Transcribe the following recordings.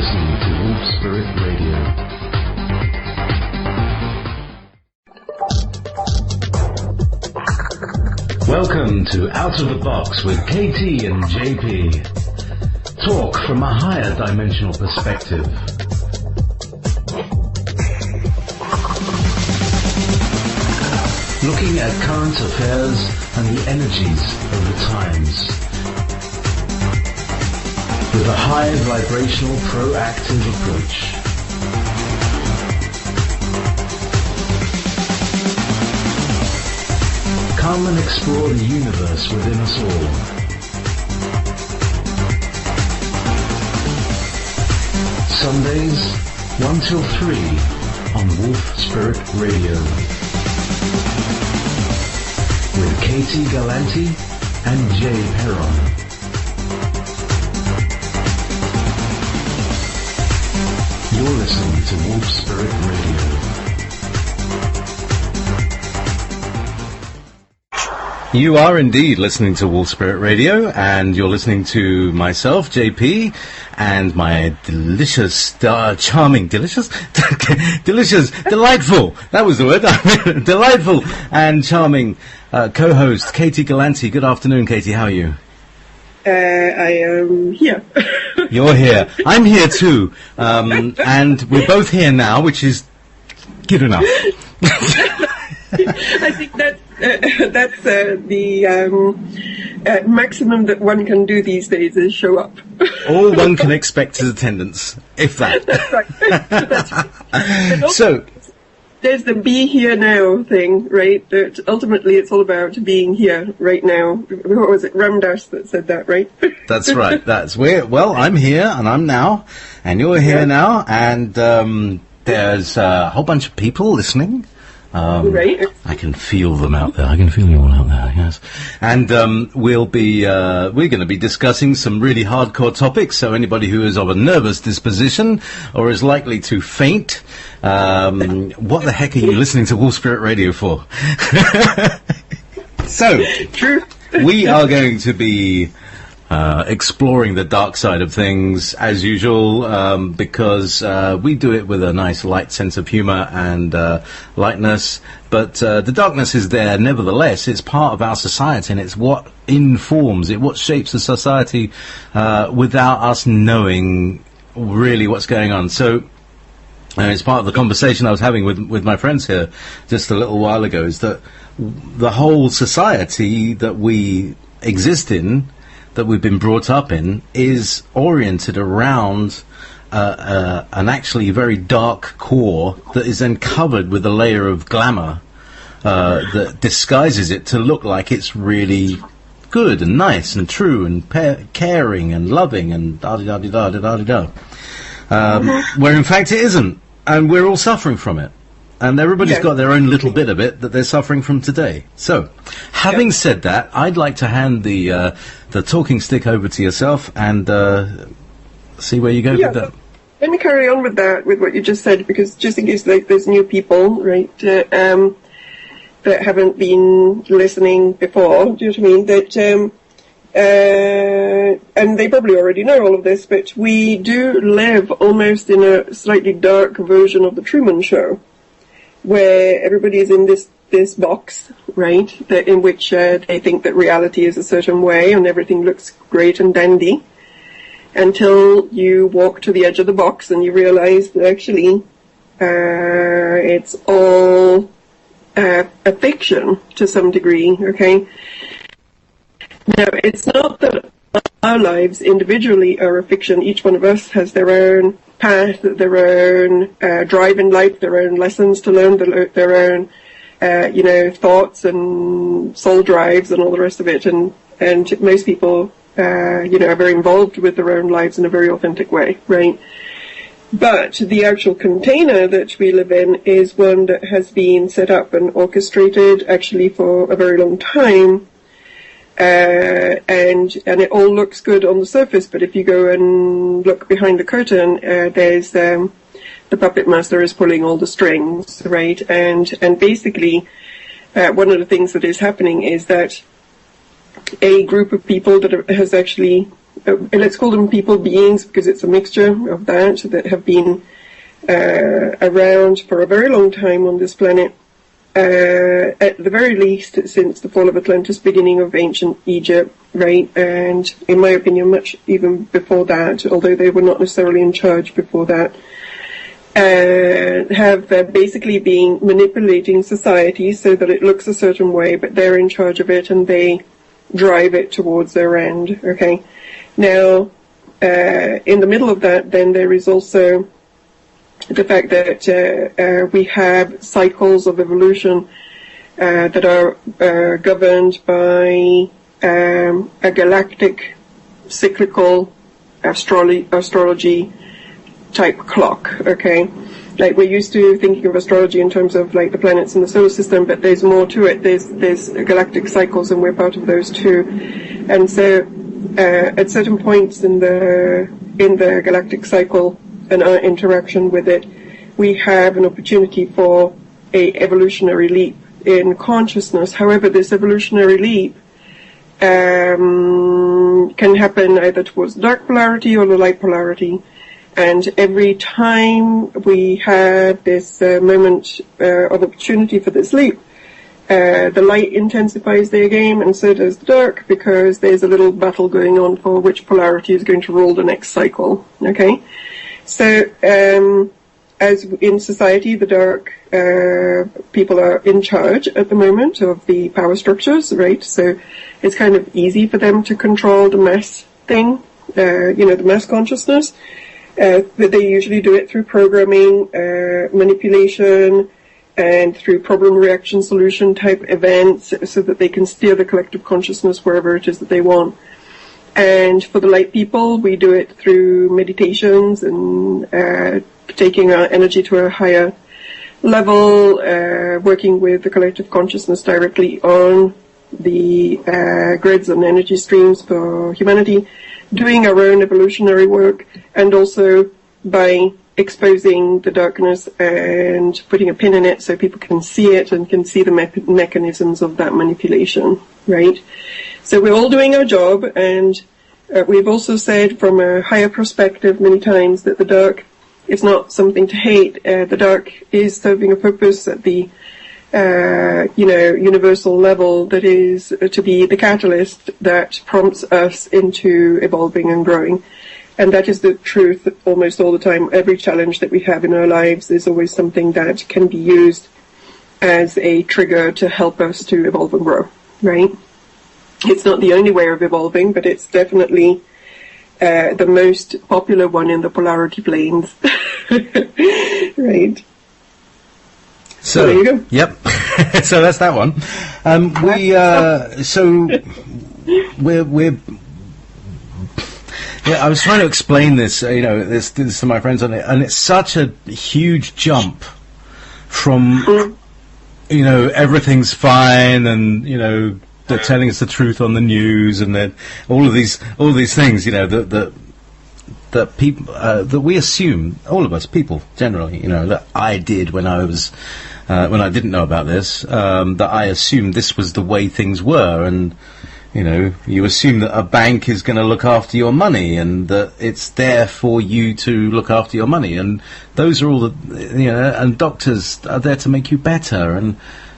listening to Wolf Spirit Radio. Welcome to Out of the Box with KT and JayPee. Talk from a higher dimensional perspective. Looking at current affairs and the energies of the times. With a high vibrational proactive approach. Come and explore the universe within us all. Sundays, 1 till 3 on Wolf Spirit Radio. With KT Gallanti and Jay Perron. You're listening to Wolf Spirit Radio. You are indeed listening to Wolf Spirit Radio, and you're listening to myself, JayPee, and my delightful, that was the word, delightful and charming co-host, KT Gallanti. Good afternoon, Katie, how are you? I am here. You're here. I'm here too, and we're both here now, which is good enough. I think that's the maximum that one can do these days is show up. All one can expect is attendance, if that. That's right. That's right. So, there's the be here now thing, right? That ultimately it's all about being here right now. What was it, Ram Dass that said that, right? That's right. That's where. Well, I'm here and I'm now, and you're here now, and there's a whole bunch of people listening. Right. I can feel them out there. I can feel you all out there. Yes, and we're going to be discussing some really hardcore topics. So anybody who is of a nervous disposition or is likely to faint, what the heck are you listening to Wolf Spirit Radio for? So, true. We are going to be exploring the dark side of things as usual, because we do it with a nice light sense of humor and lightness, but the darkness is there nevertheless. It's part of our society, and it's what informs it, what shapes the society without us knowing really what's going on. So it's part of the conversation I was having with my friends here just a little while ago, is that the whole society that we exist in, that we've been brought up in, is oriented around an actually very dark core that is then covered with a layer of glamour that disguises it to look like it's really good and nice and true and caring and loving and da-di-da-di-da-di-da-di-da. Where in fact it isn't, and we're all suffering from it. And everybody's got their own little bit of it that they're suffering from today. So, having said that, I'd like to hand the talking stick over to yourself and see where you go with that. Let me carry on with that, with what you just said, because just in case there's new people, right, that haven't been listening before, do you know what I mean? That and they probably already know all of this, but we do live almost in a slightly dark version of the Truman Show, where everybody is in this box, right, in which they think that reality is a certain way and everything looks great and dandy, until you walk to the edge of the box and you realize that actually it's all a fiction to some degree, okay? Now, it's not that our lives individually are a fiction. Each one of us has their own path, their own drive in life, their own lessons to learn, their own, thoughts and soul drives and all the rest of it. And most people, are very involved with their own lives in a very authentic way, right? But the actual container that we live in is one that has been set up and orchestrated actually for a very long time. And it all looks good on the surface, but if you go and look behind the curtain, there's the puppet master is pulling all the strings, right? And basically, one of the things that is happening is that a group of people that has actually let's call them people beings, because it's a mixture of that have been around for a very long time on this planet. At the very least, since the fall of Atlantis, beginning of ancient Egypt, right? And in my opinion, much even before that, although they were not necessarily in charge before that, have basically been manipulating society so that it looks a certain way, but they're in charge of it and they drive it towards their end, okay? Now, in the middle of that, then there is also the fact that we have cycles of evolution that are governed by a galactic cyclical astrology type clock, okay? Like, we're used to thinking of astrology in terms of like the planets in the solar system, but there's more to it. There's galactic cycles, and we're part of those too. And so at certain points in the galactic cycle and our interaction with it, we have an opportunity for a evolutionary leap in consciousness. However, this evolutionary leap can happen either towards the dark polarity or the light polarity. And every time we have this moment of opportunity for this leap, the light intensifies their game, and so does the dark, because there's a little battle going on for which polarity is going to rule the next cycle, okay? So, as in society, the dark people are in charge at the moment of the power structures, right? So it's kind of easy for them to control the mass thing, the mass consciousness. But they usually do it through programming, manipulation, and through problem reaction solution type events, so that they can steer the collective consciousness wherever it is that they want. And for the light people, we do it through meditations and taking our energy to a higher level, working with the collective consciousness directly on the grids and energy streams for humanity, doing our own evolutionary work, and also by exposing the darkness and putting a pin in it so people can see it and can see the mechanisms of that manipulation, right? So we're all doing our job, and we've also said from a higher perspective many times that the dark is not something to hate. The dark is serving a purpose at the universal level, that is to be the catalyst that prompts us into evolving and growing. And that is the truth almost all the time. Every challenge that we have in our lives is always something that can be used as a trigger to help us to evolve and grow, right? It's not the only way of evolving, but it's definitely the most popular one in the polarity planes. Right. So there you go. Yep. So that's that one. We're. Yeah, I was trying to explain this, this to my friends on it, and it's such a huge jump from, everything's fine, and they're telling us the truth on the news, and then all of these things, that people that we assume, all of us people generally, that I did when I was when I didn't know about this, that I assumed this was the way things were, and you assume that a bank is going to look after your money, and that it's there for you to look after your money, and those are all the and doctors are there to make you better,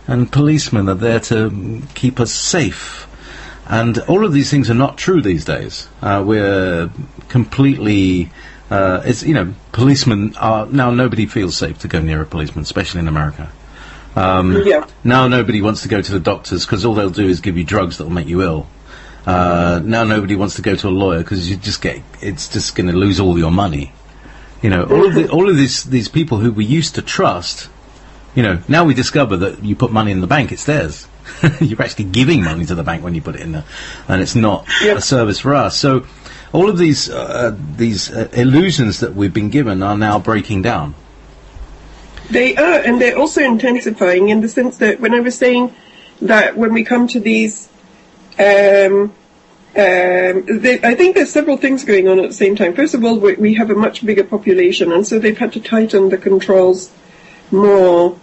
and policemen are there to keep us safe. And all of these things are not true these days. We're completely, policemen are, now nobody feels safe to go near a policeman, especially in America. Now nobody wants to go to the doctors because all they'll do is give you drugs that will make you ill. Now nobody wants to go to a lawyer because it's just going to lose all your money. All of these people who we used to trust, now we discover that you put money in the bank, it's theirs. You're actually giving money to the bank when you put it in there, and it's not a service for us. So all of these illusions that we've been given are now breaking down. They are, and they're also intensifying in the sense that when I was saying that when we come to these, I think there's several things going on at the same time. First of all, we have a much bigger population, and so they've had to tighten the controls more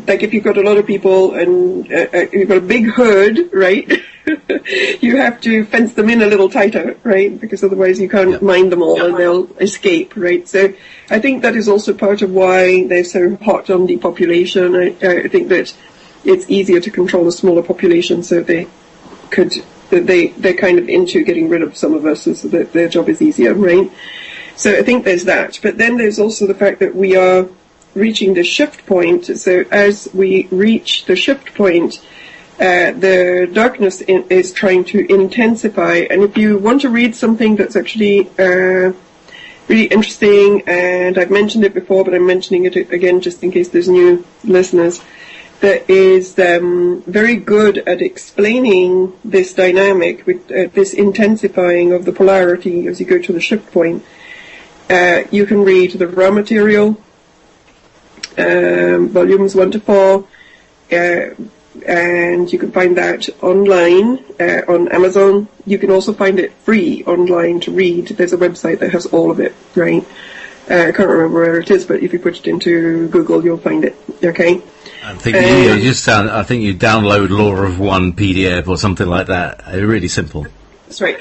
like if you've got a lot of people and you've got a big herd, right, you have to fence them in a little tighter, right? Because otherwise you can't mind them all and they'll escape, right? So I think that is also part of why they're so hot on depopulation. I think that it's easier to control a smaller population, so they're kind of into getting rid of some of us, so that their job is easier, right? So I think there's that. But then there's also the fact that we are reaching the shift point. So as we reach the shift point, the darkness is trying to intensify. And if you want to read something that's actually really interesting, and I've mentioned it before, but I'm mentioning it again just in case there's new listeners, that is very good at explaining this dynamic with this intensifying of the polarity as you go to the shift point. You can read the raw material, volumes 1 to 4, and you can find that online on Amazon. You can also find it free online to read. There's a website that has all of it, right? I can't remember where it is, but if you put it into Google, you'll find it, okay? I think I think you download Law of One PDF or something like that. Really simple. That's right.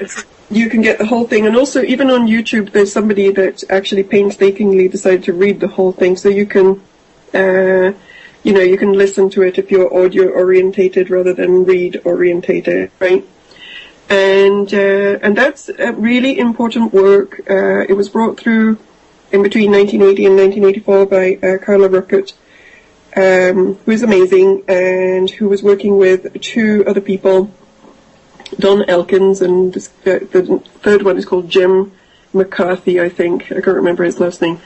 You can get the whole thing, and also even on YouTube, there's somebody that actually painstakingly decided to read the whole thing, so you can, you can listen to it if you're audio orientated rather than read orientated, right? And that's a really important work. It was brought through in between 1980 and 1984 by Carla Ruckert, who is amazing, and who was working with 2 other people, Don Elkins, and the third one is called Jim McCarthy, I think. I can't remember his last name.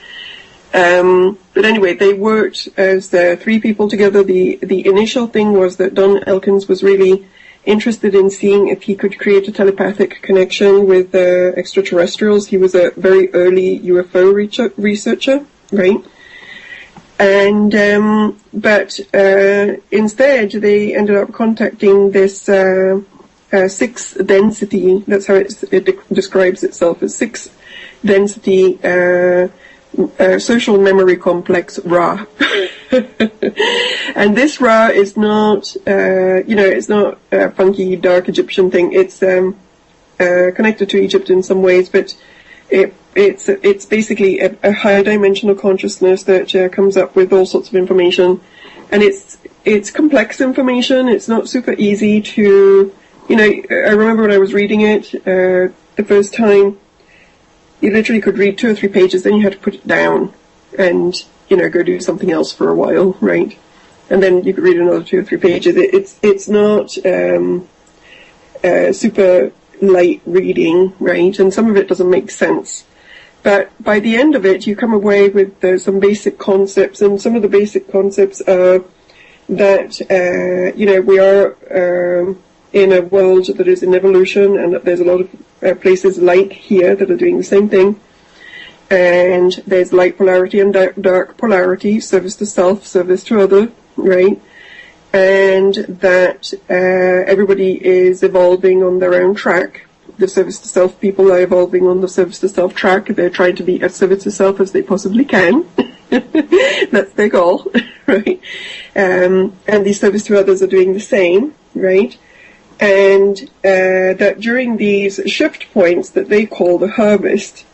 But anyway, they worked as 3 people together. The initial thing was that Don Elkins was really interested in seeing if he could create a telepathic connection with extraterrestrials. He was a very early UFO researcher, right? And but instead, they ended up contacting this 6th density. That's how it describes itself, as 6th density social memory complex Ra. And this Ra is not, it's not a funky dark Egyptian thing. It's connected to Egypt in some ways, but it's basically a higher dimensional consciousness that comes up with all sorts of information, and it's complex information. It's not super easy to, I remember when I was reading it the first time, you literally could read 2 or 3 pages, then you had to put it down and, go do something else for a while, right? And then you could read another 2 or 3 pages. It's not super light reading, right? And some of it doesn't make sense. But by the end of it, you come away with some basic concepts, and some of the basic concepts are that, we are in a world that is in evolution, and that there's a lot of places like here that are doing the same thing. And there's light polarity and dark polarity, service to self, service to other, right? And that everybody is evolving on their own track. The service to self people are evolving on the service to self track. They're trying to be as service to self as they possibly can. That's their goal, right? And the service to others are doing the same, right? And that during these shift points that they call the harvest,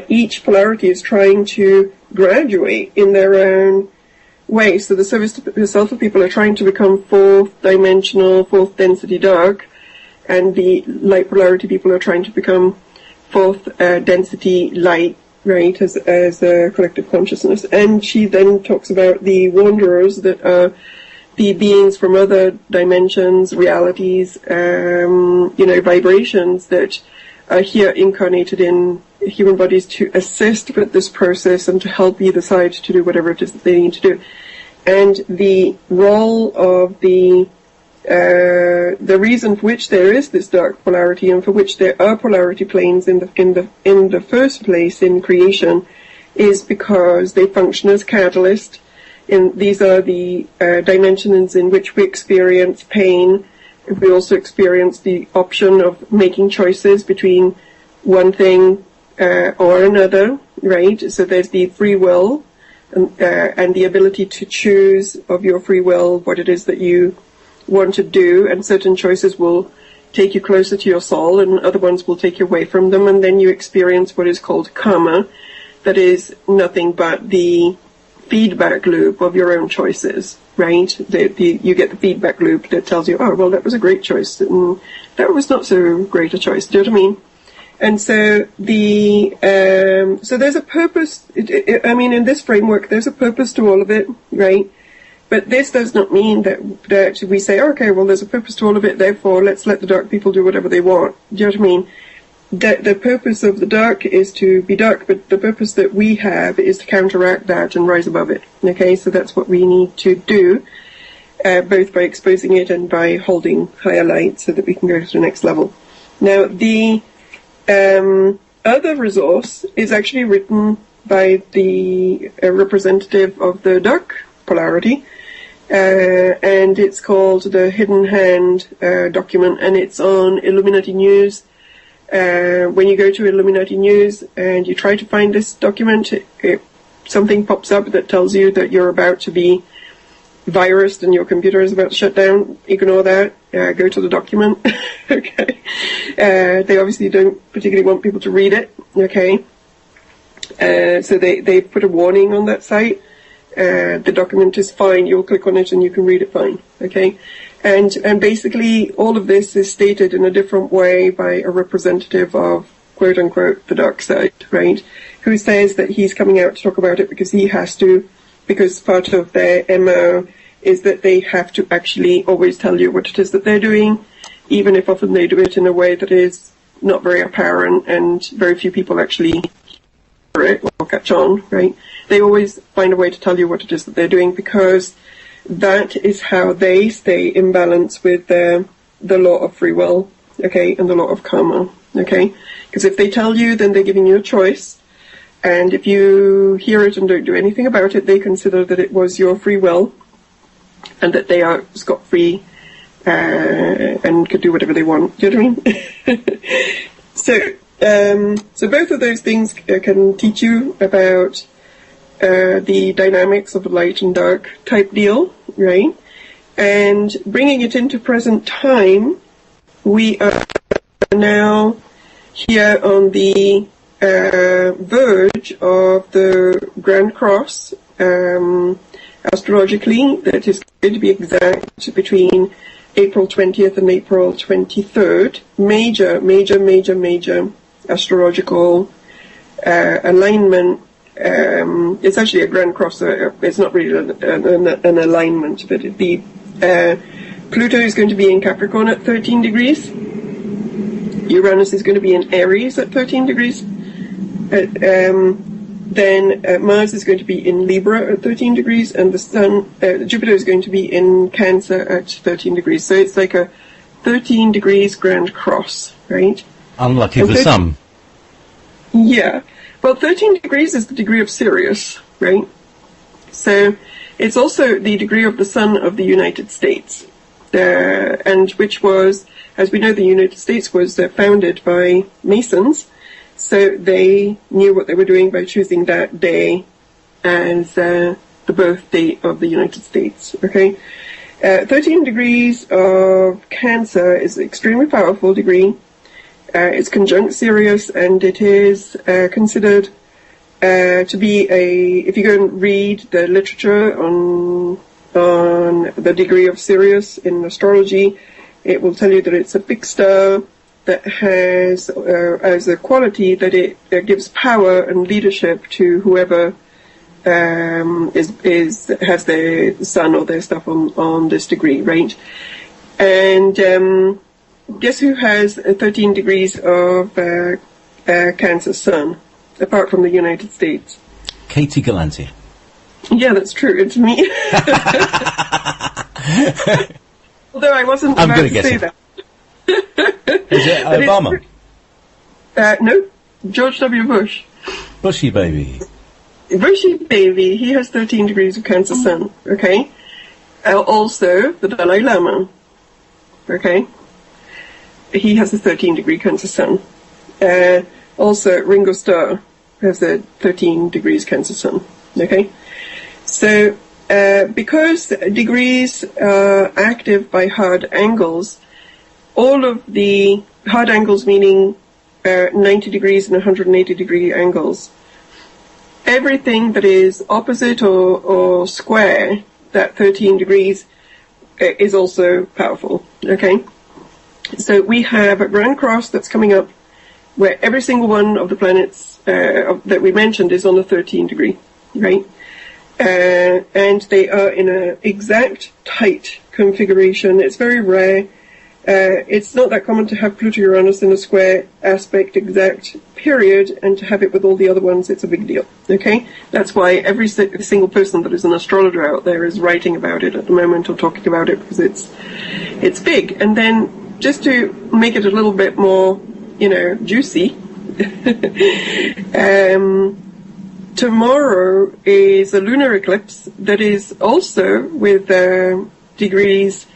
each polarity is trying to graduate in their own way. So the service to self people are trying to become 4th dimensional, 4th density dark, and the light polarity people are trying to become 4th density light, right, as a collective consciousness. And she then talks about the wanderers that are the beings from other dimensions, realities, vibrations that are here incarnated in human bodies to assist with this process and to help either side to do whatever it is that they need to do. And the role of the reason for which there is this dark polarity, and for which there are polarity planes in the first place in creation, is because they function as catalyst. These are the dimensions in which we experience pain. We also experience the option of making choices between one thing or another, right? So there's the free will and the ability to choose of your free will what it is that you want to do, and certain choices will take you closer to your soul, and other ones will take you away from them, and then you experience what is called karma. That is nothing but the feedback loop of your own choices, right? You get the feedback loop that tells you, oh, well, that was a great choice, and that was not so great a choice. Do you know what I mean? And so so there's a purpose. I mean, in this framework, there's a purpose to all of it, right? But this does not mean that we say, okay, well, there's a purpose to all of it, therefore let's let the dark people do whatever they want. Do you know what I mean? The purpose of the dark is to be dark, but the purpose that we have is to counteract that and rise above it. Okay, so that's what we need to do, both by exposing it and by holding higher light so that we can go to the next level. Now, the other resource is actually written by the representative of the dark polarity, and it's called the Hidden Hand document, and it's on Illuminati News. When you go to Illuminati News and you try to find this document, something pops up that tells you that you're about to be virused and your computer is about to shut down. Ignore that. Go to the document. Okay. They obviously don't particularly want people to read it. Okay. So they put a warning on that site. The document is fine. You'll click on it and you can read it fine. Okay. And basically all of this is stated in a different way by a representative of, quote unquote, the dark side, right? Who says that he's coming out to talk about it because he has to, because part of their MO is that they have to actually always tell you what it is that they're doing, even if often they do it in a way that is not very apparent and very few people actually hear it or catch on, right? They always find a way to tell you what it is that they're doing because that is how they stay in balance with the law of free will, okay, and the law of karma, okay? Because if they tell you, then they're giving you a choice, and if you hear it and don't do anything about it, they consider that it was your free will, and that they are scot-free and could do whatever they want. Do you know what I mean? So both of those things can teach you about the dynamics of a light and dark type deal, right? And bringing it into present time, we are now here on the verge of the Grand Cross, astrologically, that is going to be exact between April 20th and April 23rd. Major astrological alignment. It's actually a Grand Cross, it's not really an alignment, but Pluto is going to be in Capricorn at 13 degrees. Uranus is going to be in Aries at 13 degrees. Then Mars is going to be in Libra at 13 degrees, and the Sun, Jupiter is going to be in Cancer at 13 degrees. So it's like a 13 degrees Grand Cross, right? Unlucky for some. Yeah. Well, 13 degrees is the degree of Sirius, right? So it's also the degree of the Sun of the United States, and which was, as we know, the United States was founded by Masons, so they knew what they were doing by choosing that day as the birth date of the United States, okay? 13 degrees of Cancer is an extremely powerful degree. It's conjunct Sirius, and it is considered to be if you go and read the literature on the degree of Sirius in astrology, it will tell you that it's a fixed star that has as a quality that it gives power and leadership to whoever has their sun or their stuff on this degree, right? And guess who has 13 degrees of Cancer Sun, apart from the United States? Katie Gallanti. Yeah, that's true. It's me. Although I wasn't about to say that. Is it Obama? No, George W. Bush. Bushy baby. Bushy baby. He has 13 degrees of Cancer Sun. Okay. Also, the Dalai Lama. Okay. He has a 13-degree Cancer Sun. Also, Ringo Starr has a 13 degrees Cancer Sun. Okay. So because degrees are active by hard angles, all of the hard angles meaning 90 degrees and 180 degree angles, everything that is opposite or square that 13 degrees is also powerful, okay? So we have a grand cross that's coming up where every single one of the planets that we mentioned is on a 13 degree, right? And they are in an exact tight configuration. It's very rare. It's not that common to have Pluto-Uranus in a square aspect exact period, and to have it with all the other ones, it's a big deal, okay? That's why every single person that is an astrologer out there is writing about it at the moment, or talking about it, because it's big. And then, just to make it a little bit more, juicy, tomorrow is a lunar eclipse that is also with degrees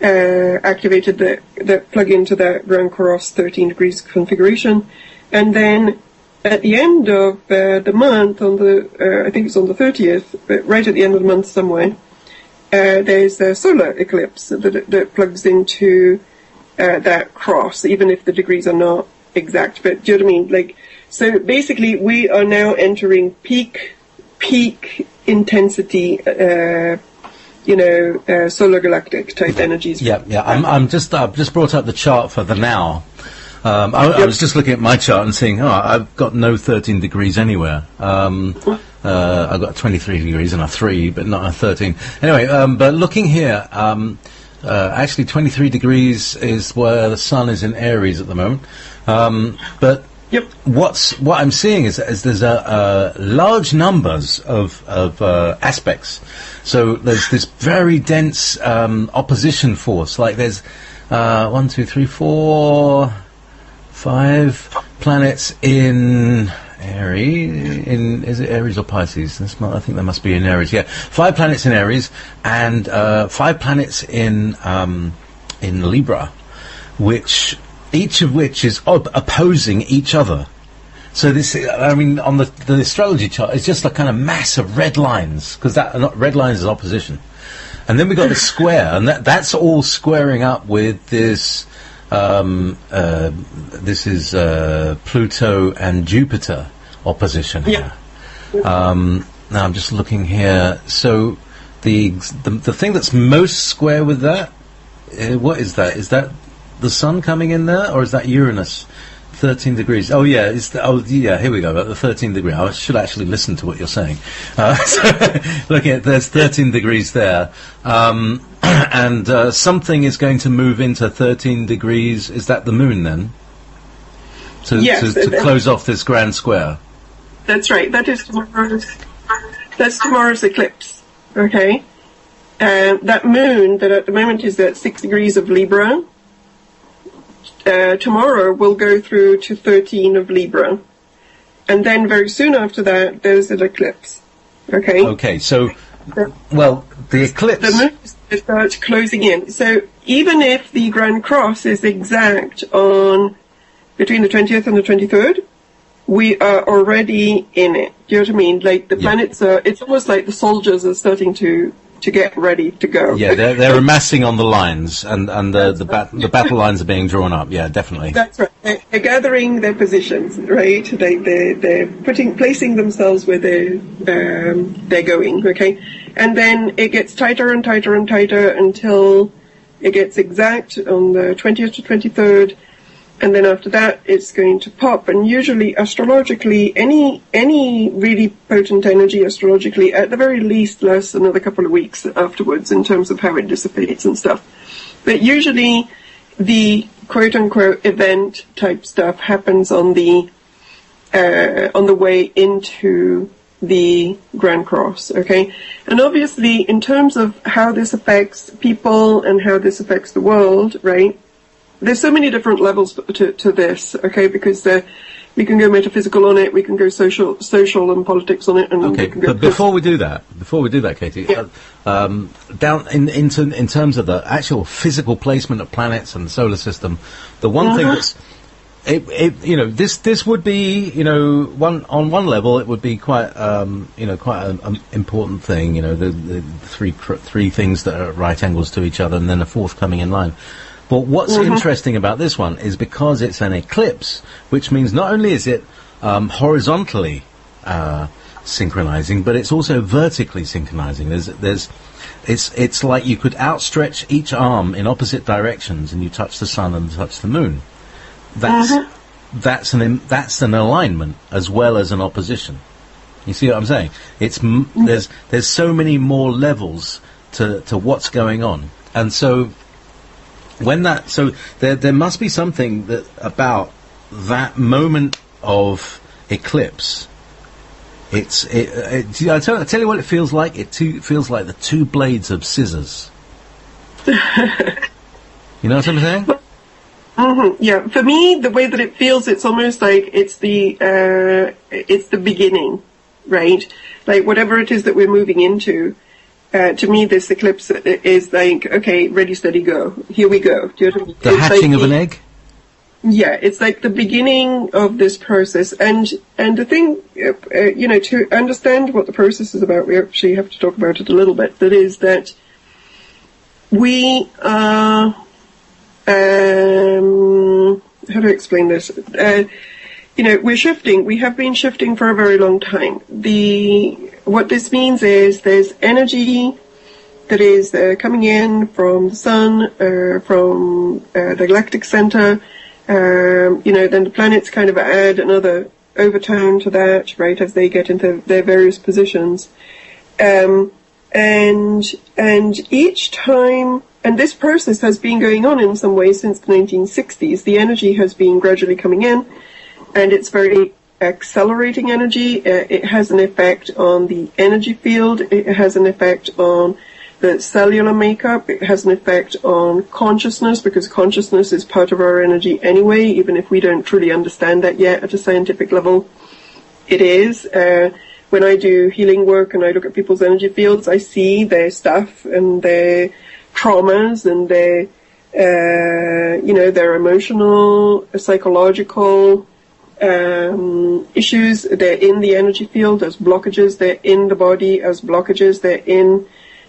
activated that plug into that Grand Cross 13 degrees configuration. And then at the end of the month, on the I think it's on the 30th, but right at the end of the month somewhere, there's a solar eclipse that plugs into that cross, even if the degrees are not exact. But do you know what I mean? Like, so basically, we are now entering peak intensity, solar galactic type energies. Yeah. I've just brought up the chart for the now. I was just looking at my chart and seeing, I've got no 13 degrees anywhere. I've got 23 degrees and a 3, but not a 13. Anyway, but looking here, actually 23 degrees is where the sun is in Aries at the moment. But what I'm seeing is there's a large numbers of aspects. So there's this very dense opposition force. Like there's 1, 2, 3, 4, 5 planets in Aries. Is it Aries or Pisces? I think that must be in Aries. Yeah, 5 planets in Aries and 5 planets in Libra, each of which is opposing each other. So this, on the astrology chart, it's just a kind of mass of red lines, because red lines is opposition. And then we got the square, and that's all squaring up with this. This is Pluto and Jupiter opposition here. Now I'm just looking here. So the thing that's most square with that, what is that? Is that the sun coming in there, or is that Uranus? 13 degrees. Oh yeah, here we go. At the 13 degree. I should actually listen to what you're saying. So looking at, there's 13 degrees there, and something is going to move into 13 degrees. Is that the moon then? Yes, to close off this grand square. That's right. That's tomorrow's eclipse. Okay, that moon that at the moment is at 6 degrees of Libra. Tomorrow we'll go through to 13 of Libra, and then very soon after that there's an eclipse. Okay, so the eclipse, the moon starts closing in. So even if the Grand Cross is exact on between the 20th and the 23rd, we are already in it. Do you know what I mean? Like the planets are, it's almost like the soldiers are starting to get ready to go. Yeah, they're amassing on the lines, and the battle lines are being drawn up. Yeah, definitely. That's right. They're gathering their positions, right? They're placing themselves where they're going. Okay, and then it gets tighter and tighter and tighter until it gets exact on the 20th to 23rd. And then after that, it's going to pop. And usually, astrologically, any really potent energy astrologically, at the very least, lasts another couple of weeks afterwards in terms of how it dissipates and stuff. But usually, the quote-unquote event type stuff happens on the way into the Grand Cross, okay? And obviously, in terms of how this affects people and how this affects the world, right? There's so many different levels to this, okay? Because we can go metaphysical on it, we can go social and politics on it, and okay. But before we do that, Katie, down in terms of the actual physical placement of planets and the solar system, the one thing this would be, on one level, it would be quite, quite an important thing. The three things that are at right angles to each other, and then a fourth coming in line. But what's interesting about this one is because it's an eclipse, which means not only is it horizontally synchronizing, but it's also vertically synchronizing. It's like you could outstretch each arm in opposite directions, and you touch the sun and touch the moon. That's an alignment as well as an opposition. You see what I'm saying? There's so many more levels to what's going on, and so there must be something about that moment of eclipse. I tell you what it feels like. It feels like the two blades of scissors. You know what I'm saying? Yeah, for me, the way that it feels, it's almost like it's the beginning, right? Like whatever it is that we're moving into. To me, this eclipse is like, okay, ready, steady, go. Here we go. Do you know what I mean? The hatching of an egg? Yeah, it's like the beginning of this process. And the thing, to understand what the process is about, we actually have to talk about it a little bit. That is that we are, how do I explain this? We're shifting. We have been shifting for a very long time. What this means is there's energy that is coming in from the sun, from the galactic center. Then the planets kind of add another overtone to that, right, as they get into their various positions. And each time, and this process has been going on in some ways since the 1960s. The energy has been gradually coming in, and it's very accelerating energy. It has an effect on the energy field. It has an effect on the cellular makeup. It has an effect on consciousness, because consciousness is part of our energy anyway, even if we don't truly understand that yet at a scientific level. It is. When I do healing work and I look at people's energy fields, I see their stuff and their traumas and their emotional, psychological issues. They're in the energy field as blockages. They're in the body as blockages. They're in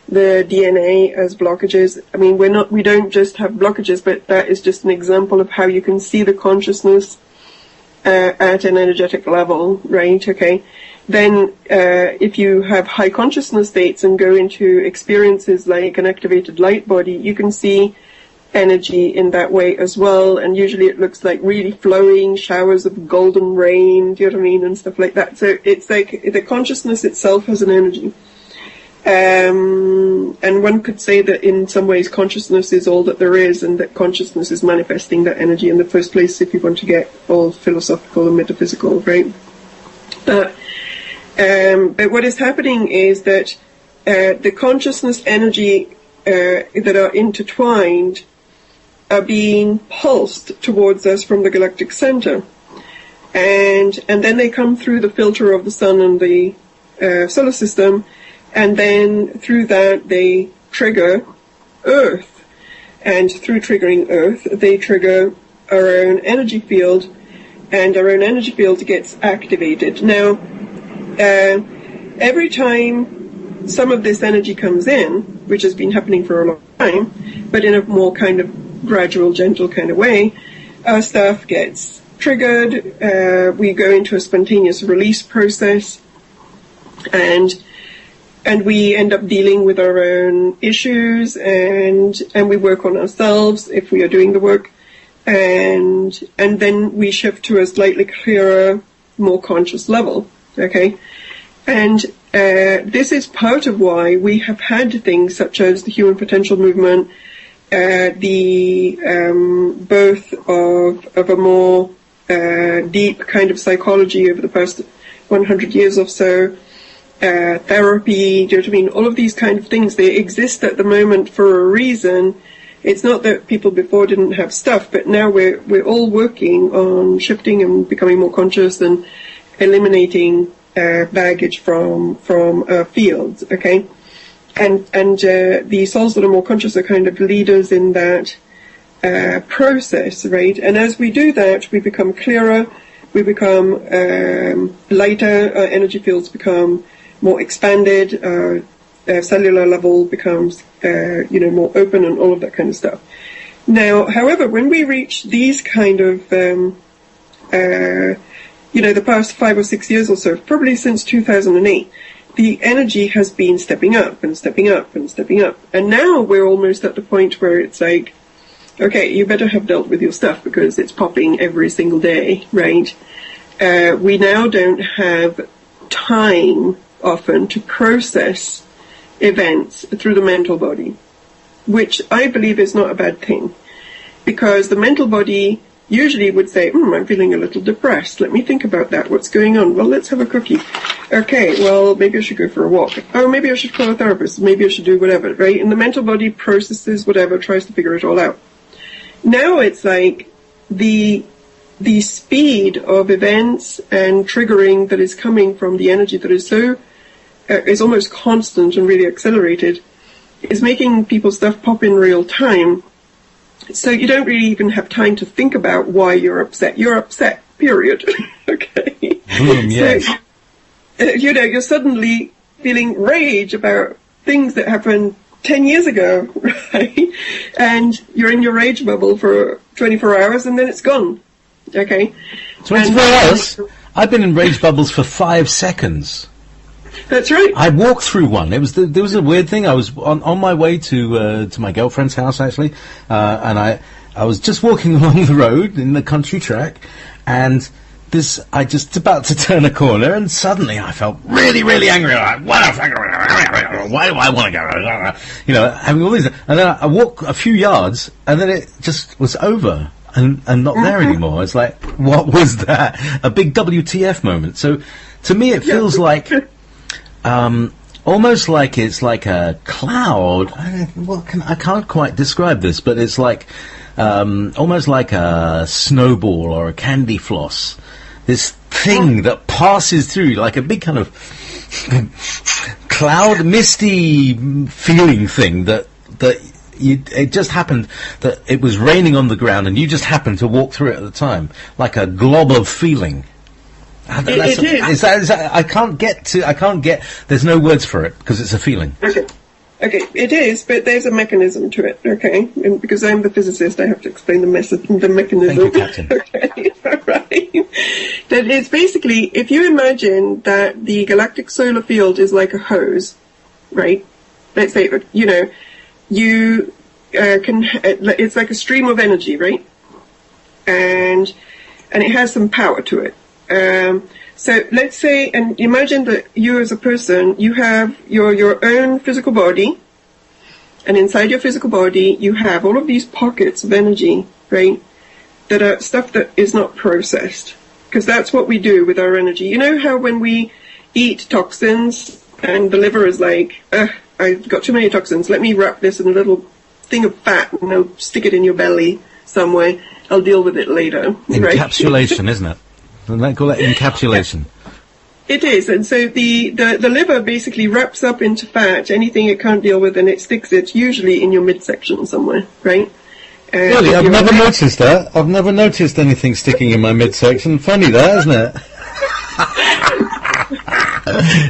the DNA as blockages. I mean, we don't just have blockages, but that is just an example of how you can see the consciousness at an energetic level, right? Okay. Then, if you have high consciousness states and go into experiences like an activated light body, you can see energy in that way as well. And usually it looks like really flowing showers of golden rain, do you know what I mean, and stuff like that. So it's like the consciousness itself has an energy. And one could say that in some ways consciousness is all that there is, and that consciousness is manifesting that energy in the first place, if you want to get all philosophical and metaphysical, right? But what is happening is that the consciousness energy that are intertwined are being pulsed towards us from the galactic center, and then they come through the filter of the sun and the solar system, and then through that they trigger Earth, and through triggering Earth they trigger our own energy field, and our own energy field gets activated. Now, every time some of this energy comes in, which has been happening for a long time, but in a more kind of gradual, gentle kind of way, our stuff gets triggered. We go into a spontaneous release process, and we end up dealing with our own issues, and we work on ourselves if we are doing the work, and then we shift to a slightly clearer, more conscious level. Okay, and this is part of why we have had things such as the human potential movement, the birth of a more deep kind of psychology over the past 100 years or so, therapy, do you know what I mean? All of these kind of things, they exist at the moment for a reason. It's not that people before didn't have stuff, but now we're all working on shifting and becoming more conscious and eliminating baggage from our fields, okay? And the souls that are more conscious are kind of leaders in that process, right? And as we do that, we become clearer, we become lighter, our energy fields become more expanded, our cellular level becomes, more open and all of that kind of stuff. Now, however, when we reach these kind of, the past 5 or 6 years or so, probably since 2008, the energy has been stepping up and stepping up and stepping up. And now we're almost at the point where it's like, okay, you better have dealt with your stuff because it's popping every single day, right? We now don't have time often to process events through the mental body, which I believe is not a bad thing, because the mental body usually would say, I'm feeling a little depressed. Let me think about that. What's going on? Well, let's have a cookie. Okay, well, maybe I should go for a walk. Oh, maybe I should call a therapist. Maybe I should do whatever, right? And the mental body processes whatever, tries to figure it all out. Now it's like the speed of events and triggering that is coming from the energy that is so is almost constant and really accelerated, is making people's stuff pop in real time. So you don't really even have time to think about why you're upset. You're upset, period. Okay. Yes. So, you're suddenly feeling rage about things that happened 10 years ago, right? And you're in your rage bubble for 24 hours and then it's gone. Okay. 24 hours? I've been in rage bubbles for 5 seconds. That's right. I walked through one. There was a weird thing. I was on my way to my girlfriend's house, actually, and I was just walking along the road in the country track, and I just about to turn a corner, and suddenly I felt really, really angry. Like, why do I want to go? Having all these, and then I walk a few yards, and then it just was over. And not there anymore. It's like, what was that? A big WTF moment. So, to me, it feels like, almost like it's like a cloud. I can't quite describe this, but it's like, almost like a snowball or a candy floss. This thing that passes through, like a big kind of cloud, misty feeling thing that it just happened that it was raining on the ground and you just happened to walk through it at the time, like a glob of feeling. Is that, I can't get, there's no words for it because it's a feeling. Okay, it is, but there's a mechanism to it, okay? And because I'm the physicist, I have to explain the mechanism. Thank you, Captain. Okay, all right. That is basically, if you imagine that the galactic solar field is like a hose, right? Let's say, you it's like a stream of energy, right? And it has some power to it. So let's say, and imagine that you as a person, you have your own physical body, and inside your physical body, you have all of these pockets of energy, right? That are stuff that is not processed. Because that's what we do with our energy. You know how when we eat toxins, and the liver is like, I've got too many toxins, let me wrap this in a little thing of fat and I'll stick it in your belly somewhere. I'll deal with it later. Encapsulation, isn't it? They call it encapsulation. It is, and so the liver basically wraps up into fat anything it can't deal with, and it sticks it usually in your midsection somewhere, right? Really, I've never noticed that. I've never noticed anything sticking in my midsection. Funny that, isn't it?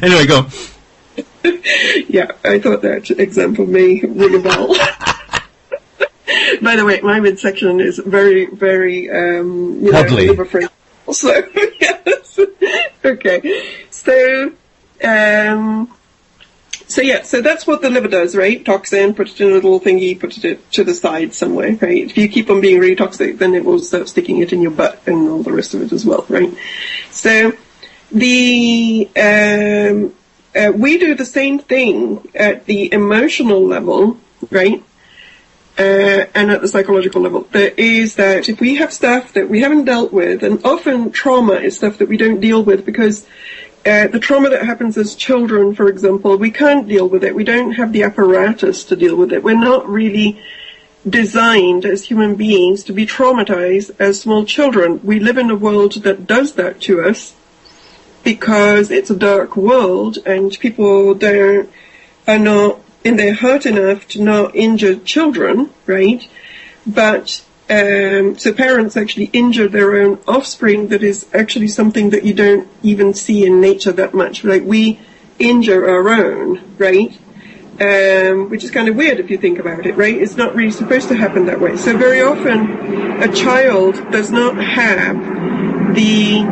Anyway, go on. Yeah, I thought that example may ring a bell. By the way, my midsection is very, very, cuddly. liver-free. So, yes. Okay. So that's what the liver does, right? Toxin, put it in a little thingy, put it to the side somewhere, right? If you keep on being really toxic, then it will start sticking it in your butt and all the rest of it as well, right? So we do the same thing at the emotional level, right? And at the psychological level. There is that if we have stuff that we haven't dealt with, and often trauma is stuff that we don't deal with because the trauma that happens as children, for example, we can't deal with it. We don't have the apparatus to deal with it. We're not really designed as human beings to be traumatized as small children. We live in a world that does that to us because it's a dark world and people are not in their heart enough to not injure children, right? But So parents actually injure their own offspring. That is actually something that you don't even see in nature that much. Like, we injure our own, right? Which is kind of weird if you think about it, right? It's not really supposed to happen that way. So very often a child does not have the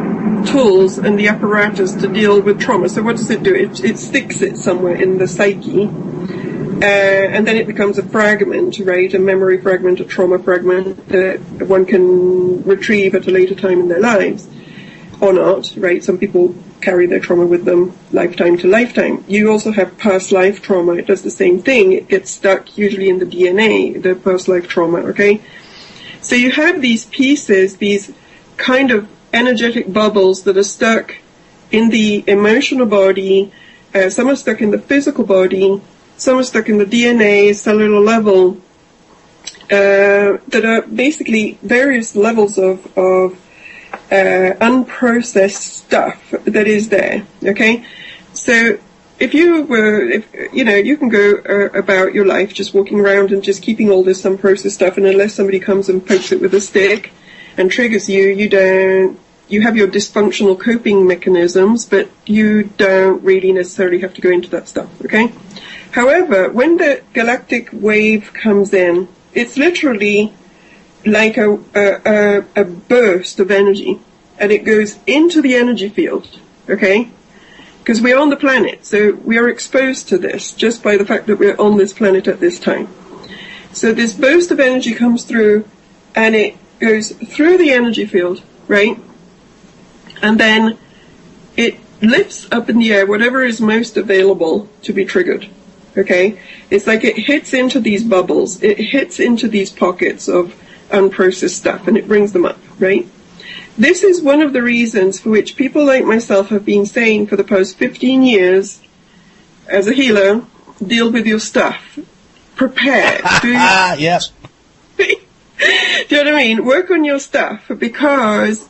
tools and the apparatus to deal with trauma. So what does it do? It sticks it somewhere in the psyche, and then it becomes a fragment, right? A memory fragment, a trauma fragment that one can retrieve at a later time in their lives, or not, right? Some people carry their trauma with them lifetime to lifetime. You also have past life trauma. It does the same thing. It gets stuck usually in the DNA, the past life trauma, okay? So you have these pieces, these kind of energetic bubbles that are stuck in the emotional body. Some are stuck in the physical body. Some are stuck in the DNA, cellular level, that are basically various levels of unprocessed stuff that is there, okay? So if you can go about your life just walking around and just keeping all this unprocessed stuff, and unless somebody comes and pokes it with a stick and triggers you, you have your dysfunctional coping mechanisms, but you don't really necessarily have to go into that stuff, okay? However, when the galactic wave comes in, it's literally like a burst of energy, and it goes into the energy field, okay? Because we're on the planet, so we are exposed to this just by the fact that we're on this planet at this time. So this burst of energy comes through, and it goes through the energy field, right? And then it lifts up in the air whatever is most available to be triggered, okay? It's like it hits into these bubbles, it hits into these pockets of unprocessed stuff, and it brings them up, right? This is one of the reasons for which people like myself have been saying for the past 15 years, as a healer, deal with your stuff. Prepare. Yes. Do you know what I mean? Work on your stuff, because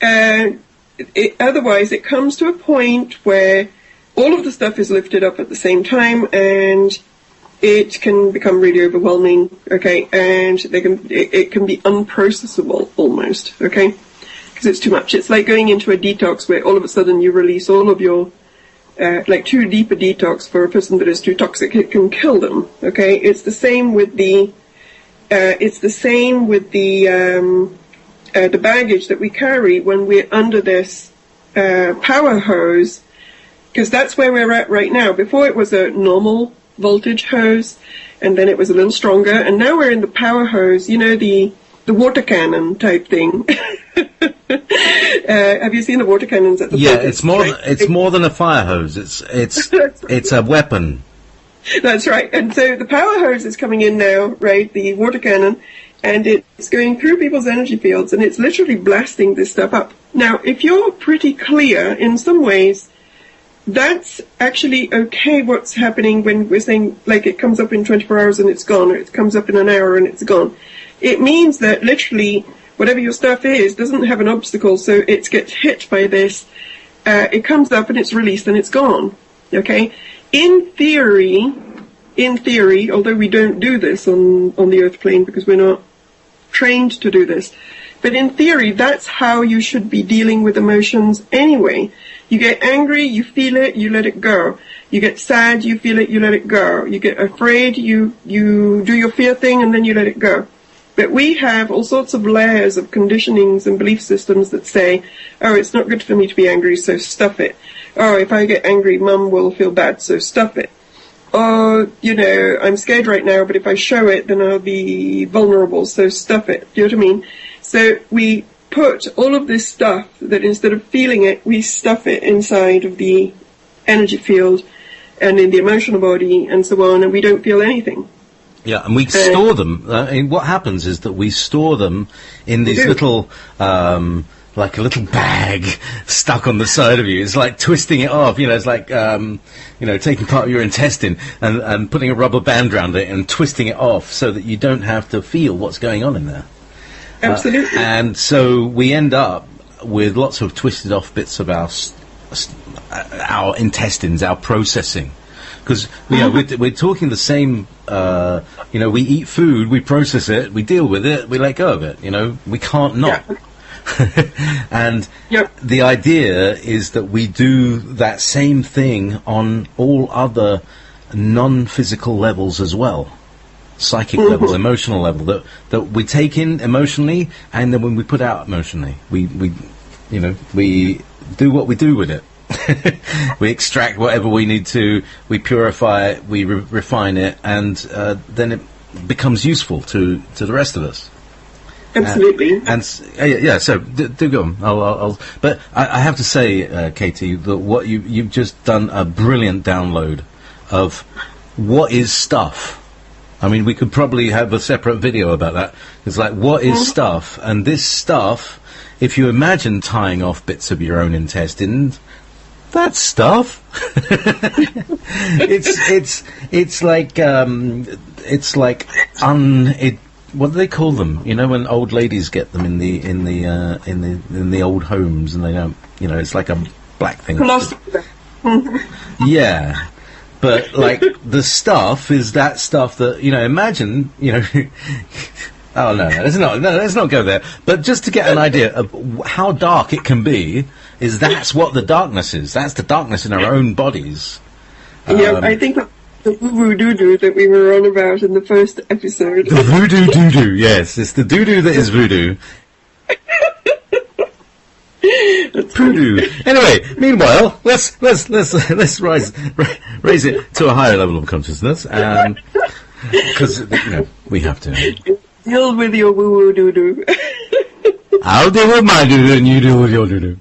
otherwise it comes to a point where all of the stuff is lifted up at the same time, and it can become really overwhelming, okay, and it can be unprocessable almost, okay, because it's too much. It's like going into a detox where all of a sudden you release all of your, like too deep a detox for a person that is too toxic, it can kill them, okay. It's the same with the baggage that we carry when we're under this power hose, because that's where we're at right now. Before it was a normal voltage hose, and then it was a little stronger, and now we're in the power hose, you know, the water cannon type thing. Have you seen the water cannons at the Yeah, it's more than a fire hose. It's a weapon. That's right. And so the power hose is coming in now, right, the water cannon, and it's going through people's energy fields, and it's literally blasting this stuff up. Now, if you're pretty clear, in some ways, that's actually okay what's happening when we're saying, like, it comes up in 24 hours and it's gone, or it comes up in an hour and it's gone. It means that literally whatever your stuff is doesn't have an obstacle, so it gets hit by this. It comes up and it's released and it's gone, okay? In theory, although we don't do this on the earth plane because we're not trained to do this, but in theory, that's how you should be dealing with emotions anyway. You get angry, you feel it, you let it go. You get sad, you feel it, you let it go. You get afraid, you do your fear thing, and then you let it go. But we have all sorts of layers of conditionings and belief systems that say, oh, it's not good for me to be angry, so stuff it. Oh, if I get angry, Mum will feel bad, so stuff it. Oh, you know, I'm scared right now, but if I show it, then I'll be vulnerable, so stuff it. Do you know what I mean? So we put all of this stuff that instead of feeling it, we stuff it inside of the energy field and in the emotional body and so on, and we don't feel anything. Yeah, and we store them. And what happens is that we store them in these little, like a little bag stuck on the side of you. It's like twisting it off, you know, it's like, taking part of your intestine and putting a rubber band around it and twisting it off so that you don't have to feel what's going on in there. Absolutely. And so we end up with lots of twisted off bits of our intestines, our processing, Because we're talking the same. We eat food, we process it, we deal with it, we let go of it. We can't not. Yeah. And Yep. the idea is that we do that same thing on all other non-physical levels as well. Psychic level, emotional level, that we take in emotionally, and then when we put out emotionally, we do what we do with it. We extract whatever we need to, we purify it, we refine it, and then it becomes useful to the rest of us. Absolutely. So do go on. But I have to say, Katie, that what you've just done a brilliant download of what is stuff. I mean, we could probably have a separate video about that. It's like, what is stuff? And this stuff, if you imagine tying off bits of your own intestines, that's stuff. What do they call them? When old ladies get them in the old homes, and they don't. It's like a black thing. Yeah. But, like, the stuff is that stuff that, imagine, oh, no, let's not go there. But just to get an idea of how dark it can be, that's what the darkness is. That's the darkness in our own bodies. Yeah, I think the voodoo doo-doo that we were on about in the first episode. The voodoo doo-doo, yes. It's the doo-doo that is voodoo. Voodoo. Anyway, meanwhile, let's raise it to a higher level of consciousness, because we have to deal with your woo-woo doo-doo. I'll deal with my doo-doo, and you deal with your doo-doo.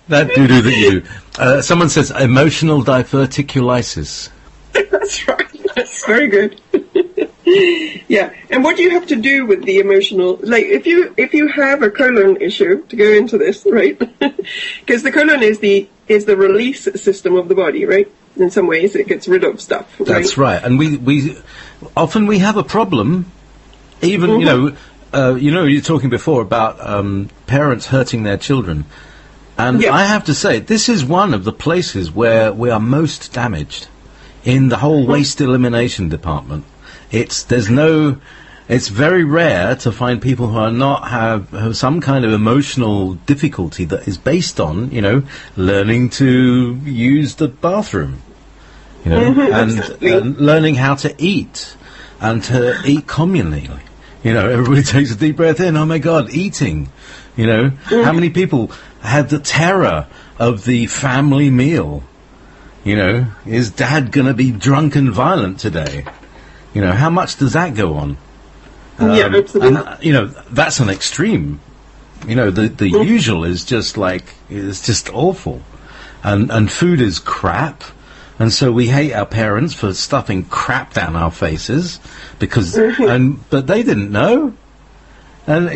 That doo-doo that you do. Someone says emotional diverticulitis. That's right. That's very good. Yeah, and what do you have to do with the emotional? Like, if you have a colon issue, to go into this, right? Because the colon is the release system of the body, right? In some ways, it gets rid of stuff. Right? That's right, and we often have a problem. Even you're talking before about parents hurting their children, and yes. I have to say this is one of the places where we are most damaged in the whole waste elimination department. It's very rare to find people who have some kind of emotional difficulty that is based on, learning to use the bathroom, and learning how to eat and to eat communally. Everybody takes a deep breath in. Oh my God, eating. How many people have the terror of the family meal? Is Dad going to be drunk and violent today? How much does that go on? Yeah, absolutely. And, that's an extreme. The usual is just it's just awful. And food is crap. And so we hate our parents for stuffing crap down our faces but they didn't know. And,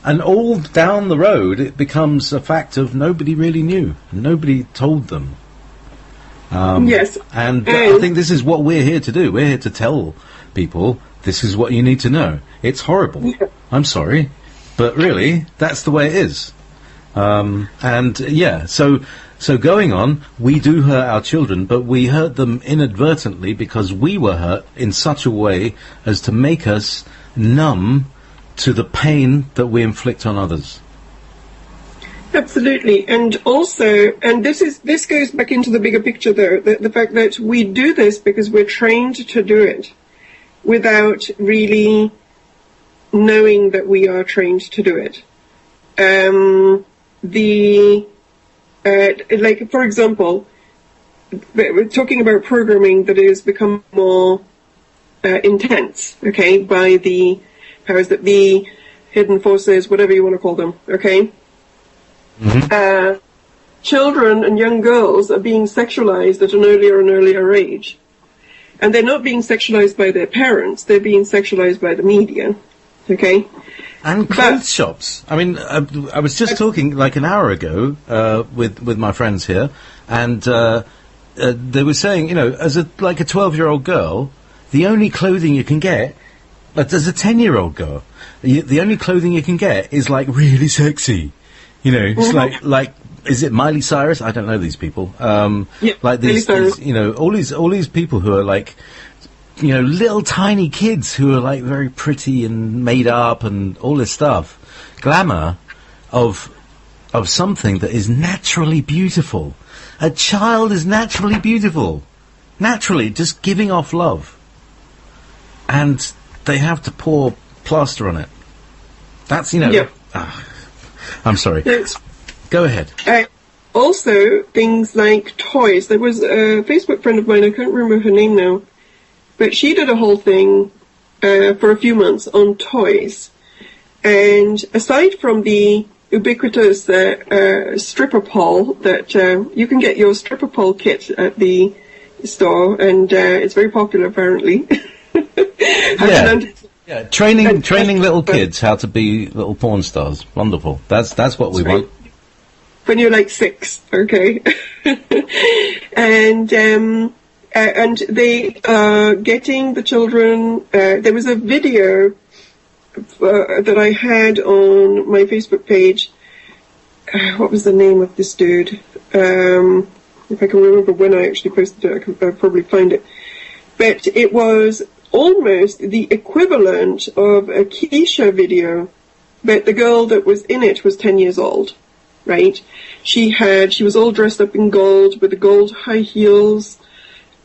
and all down the road it becomes a fact of nobody really knew. Nobody told them. Yes. And I think this is what we're here to do. We're here to tell people this is what you need to know. It's horrible. Yeah. I'm sorry. But really, that's the way it is. So going on, we do hurt our children, but we hurt them inadvertently because we were hurt in such a way as to make us numb to the pain that we inflict on others. Absolutely, and also, and this goes back into the bigger picture, though, the fact that we do this because we're trained to do it without really knowing that we are trained to do it. Like, for example, we're talking about programming that has become more intense, okay, by the powers that be, hidden forces, whatever you want to call them, okay? Mm-hmm. Children and young girls are being sexualized at an earlier and earlier age. And they're not being sexualized by their parents, they're being sexualized by the media, okay? And clothes shops. I mean, I was just talking like an hour ago with my friends here, and they were saying, as a 12-year-old girl, the only clothing you can get, as a 10-year-old girl, the only clothing you can get is like really sexy. It's like is it Miley Cyrus? I don't know these people. Like these, all these people who are like, little tiny kids who are like very pretty and made up and all this stuff. Glamour of something that is naturally beautiful. A child is naturally beautiful. Naturally, just giving off love. And they have to pour plaster on it. That's, I'm sorry. Go ahead. Also, things like toys. There was a Facebook friend of mine, I can't remember her name now, but she did a whole thing for a few months on toys. And aside from the ubiquitous stripper pole that you can get your stripper pole kit at the store, and it's very popular apparently. Training little kids how to be little porn stars. Wonderful. That's what we want. When you're like 6, okay. And they are getting the children. There was a video that I had on my Facebook page. What was the name of this dude? If I can remember when I actually posted it, I'll probably find it. But it was almost the equivalent of a Keisha video, but the girl that was in it was 10 years old, right? She was all dressed up in gold with the gold high heels,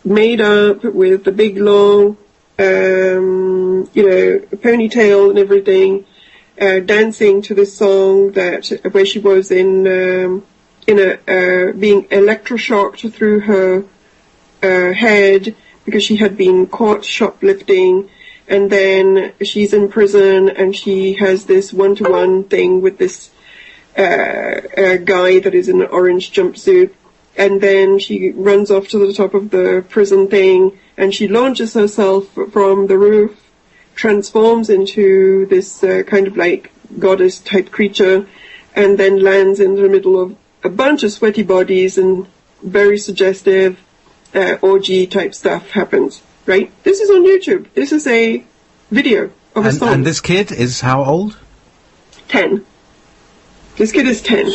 made up with the big long, ponytail and everything, dancing to this song where she was being electroshocked through her head because she had been caught shoplifting, and then she's in prison and she has this one-to-one thing with this guy that is in an orange jumpsuit, and then she runs off to the top of the prison thing and she launches herself from the roof, transforms into this kind of like goddess type creature, and then lands in the middle of a bunch of sweaty bodies, and very suggestive orgy type stuff happens, right? This is on YouTube. This is a video of a song. And this kid is how old? 10. This kid is 10.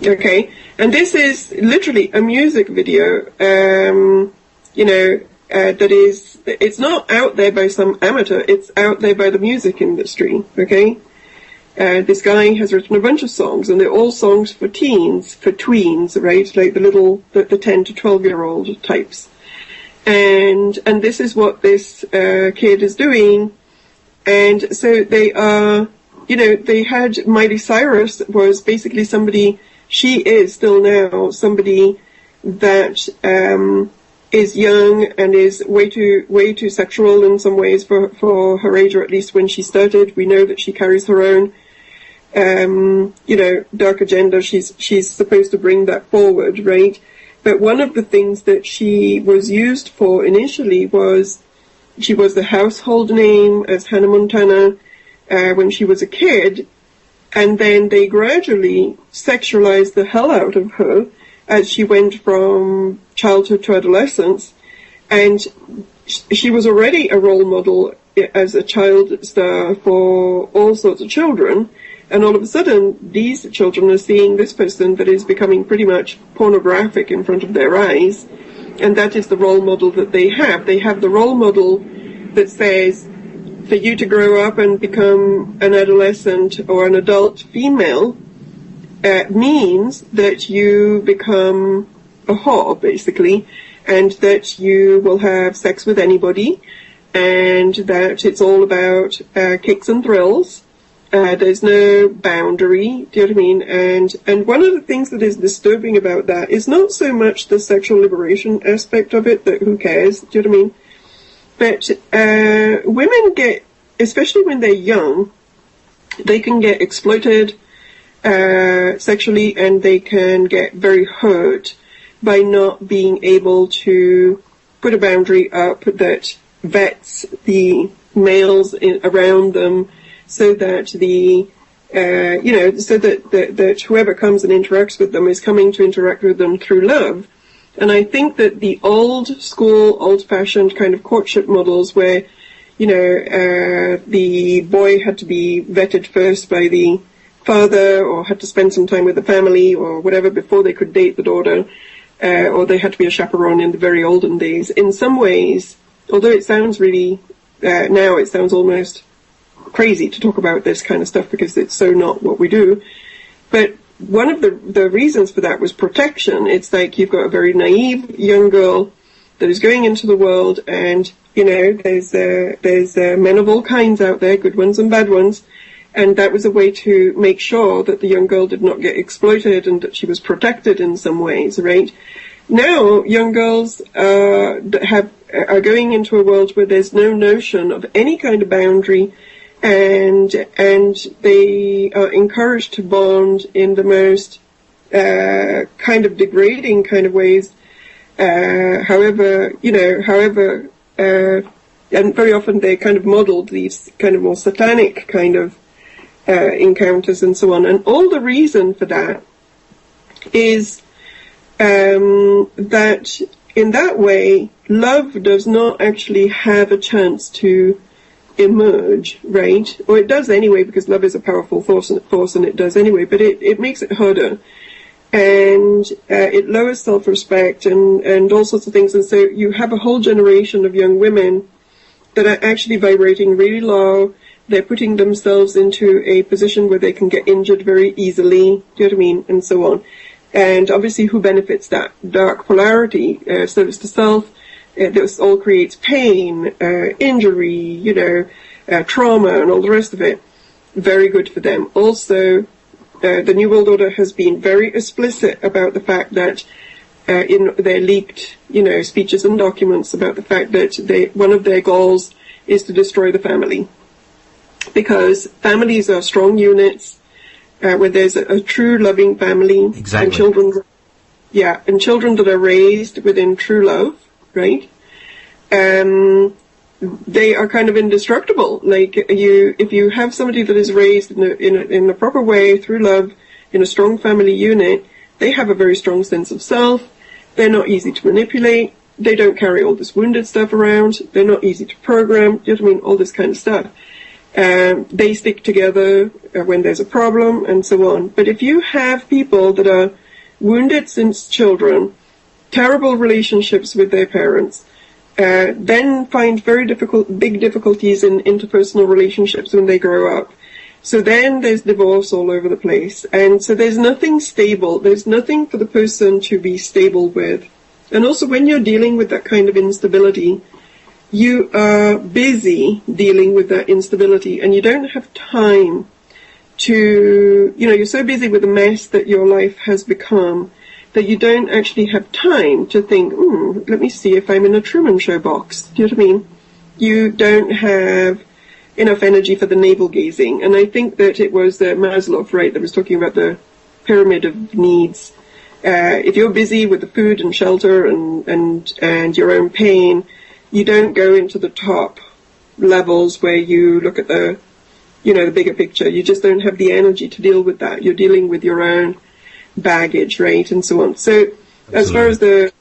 Okay. And this is literally a music video, that is, it's not out there by some amateur, it's out there by the music industry, okay? This guy has written a bunch of songs, and they're all songs for teens, for tweens, right? Like the 10 to 12-year-old types. And this is what this kid is doing. And so they are, they had Miley Cyrus was basically somebody, she is still now somebody that is young and is way too sexual in some ways for her age, or at least when she started. We know that she carries her own dark agenda. She's supposed to bring that forward, right? But one of the things that she was used for initially was she was the household name as Hannah Montana when she was a kid, and then they gradually sexualized the hell out of her as she went from childhood to adolescence, and she was already a role model as a child star for all sorts of children. And all of a sudden, these children are seeing this person that is becoming pretty much pornographic in front of their eyes. And that is the role model that they have. They have the role model that says, for you to grow up and become an adolescent or an adult female means that you become a whore, basically, and that you will have sex with anybody, and that it's all about kicks and thrills. There's no boundary, do you know what I mean? And one of the things that is disturbing about that is not so much the sexual liberation aspect of it, that who cares, do you know what I mean? But women get, especially when they're young, they can get exploited sexually, and they can get very hurt by not being able to put a boundary up that vets the males around them, so that that whoever comes and interacts with them is coming to interact with them through love. And I think that the old school, old-fashioned kind of courtship models where, the boy had to be vetted first by the father or had to spend some time with the family or whatever before they could date the daughter, or they had to be a chaperone in the very olden days. In some ways, although it sounds really, now it sounds almost crazy to talk about this kind of stuff because it's so not what we do, but one of the reasons for that was protection. It's like you've got a very naive young girl that is going into the world, and there's men of all kinds out there, good ones and bad ones, and that was a way to make sure that the young girl did not get exploited and that she was protected in some ways, right? Now, young girls are going into a world where there's no notion of any kind of boundary, and they are encouraged to bond in the most kind of degrading kind of ways. However, and very often they kind of modeled these kind of more satanic kind of encounters and so on. And all the reason for that is that in that way, love does not actually have a chance to emerge, right? Or it does anyway, because love is a powerful force and it does anyway, but it makes it harder. And it lowers self-respect and all sorts of things. And so you have a whole generation of young women that are actually vibrating really low. They're putting themselves into a position where they can get injured very easily, do you know what I mean, and so on. And obviously who benefits that? Dark polarity, service to self. This all creates pain, injury, trauma and all the rest of it. Very good for them. Also, the New World Order has been very explicit about the fact that in their leaked, speeches and documents about the fact that one of their goals is to destroy the family. Because families are strong units where there's a true loving family. Exactly. And children that are raised within true love, right? They are kind of indestructible. Like if you have somebody that is raised in a proper way through love in a strong family unit, they have a very strong sense of self. They're not easy to manipulate. They don't carry all this wounded stuff around. They're not easy to program. You know what I mean? All this kind of stuff. They stick together when there's a problem and so on. But if you have people that are wounded since children, terrible relationships with their parents, then find very big difficulties in interpersonal relationships when they grow up. So then there's divorce all over the place. And so there's nothing stable. There's nothing for the person to be stable with. And also when you're dealing with that kind of instability, you are busy dealing with that instability and you don't have time to, you're so busy with the mess that your life has become that you don't actually have time to think, let me see if I'm in a Truman Show box. Do you know what I mean? You don't have enough energy for the navel gazing. And I think that it was Maslow, right, that was talking about the pyramid of needs. If you're busy with the food and shelter and your own pain, you don't go into the top levels where you look at the bigger picture. You just don't have the energy to deal with that. You're dealing with your own baggage, right, and so on. So Absolutely. As far as the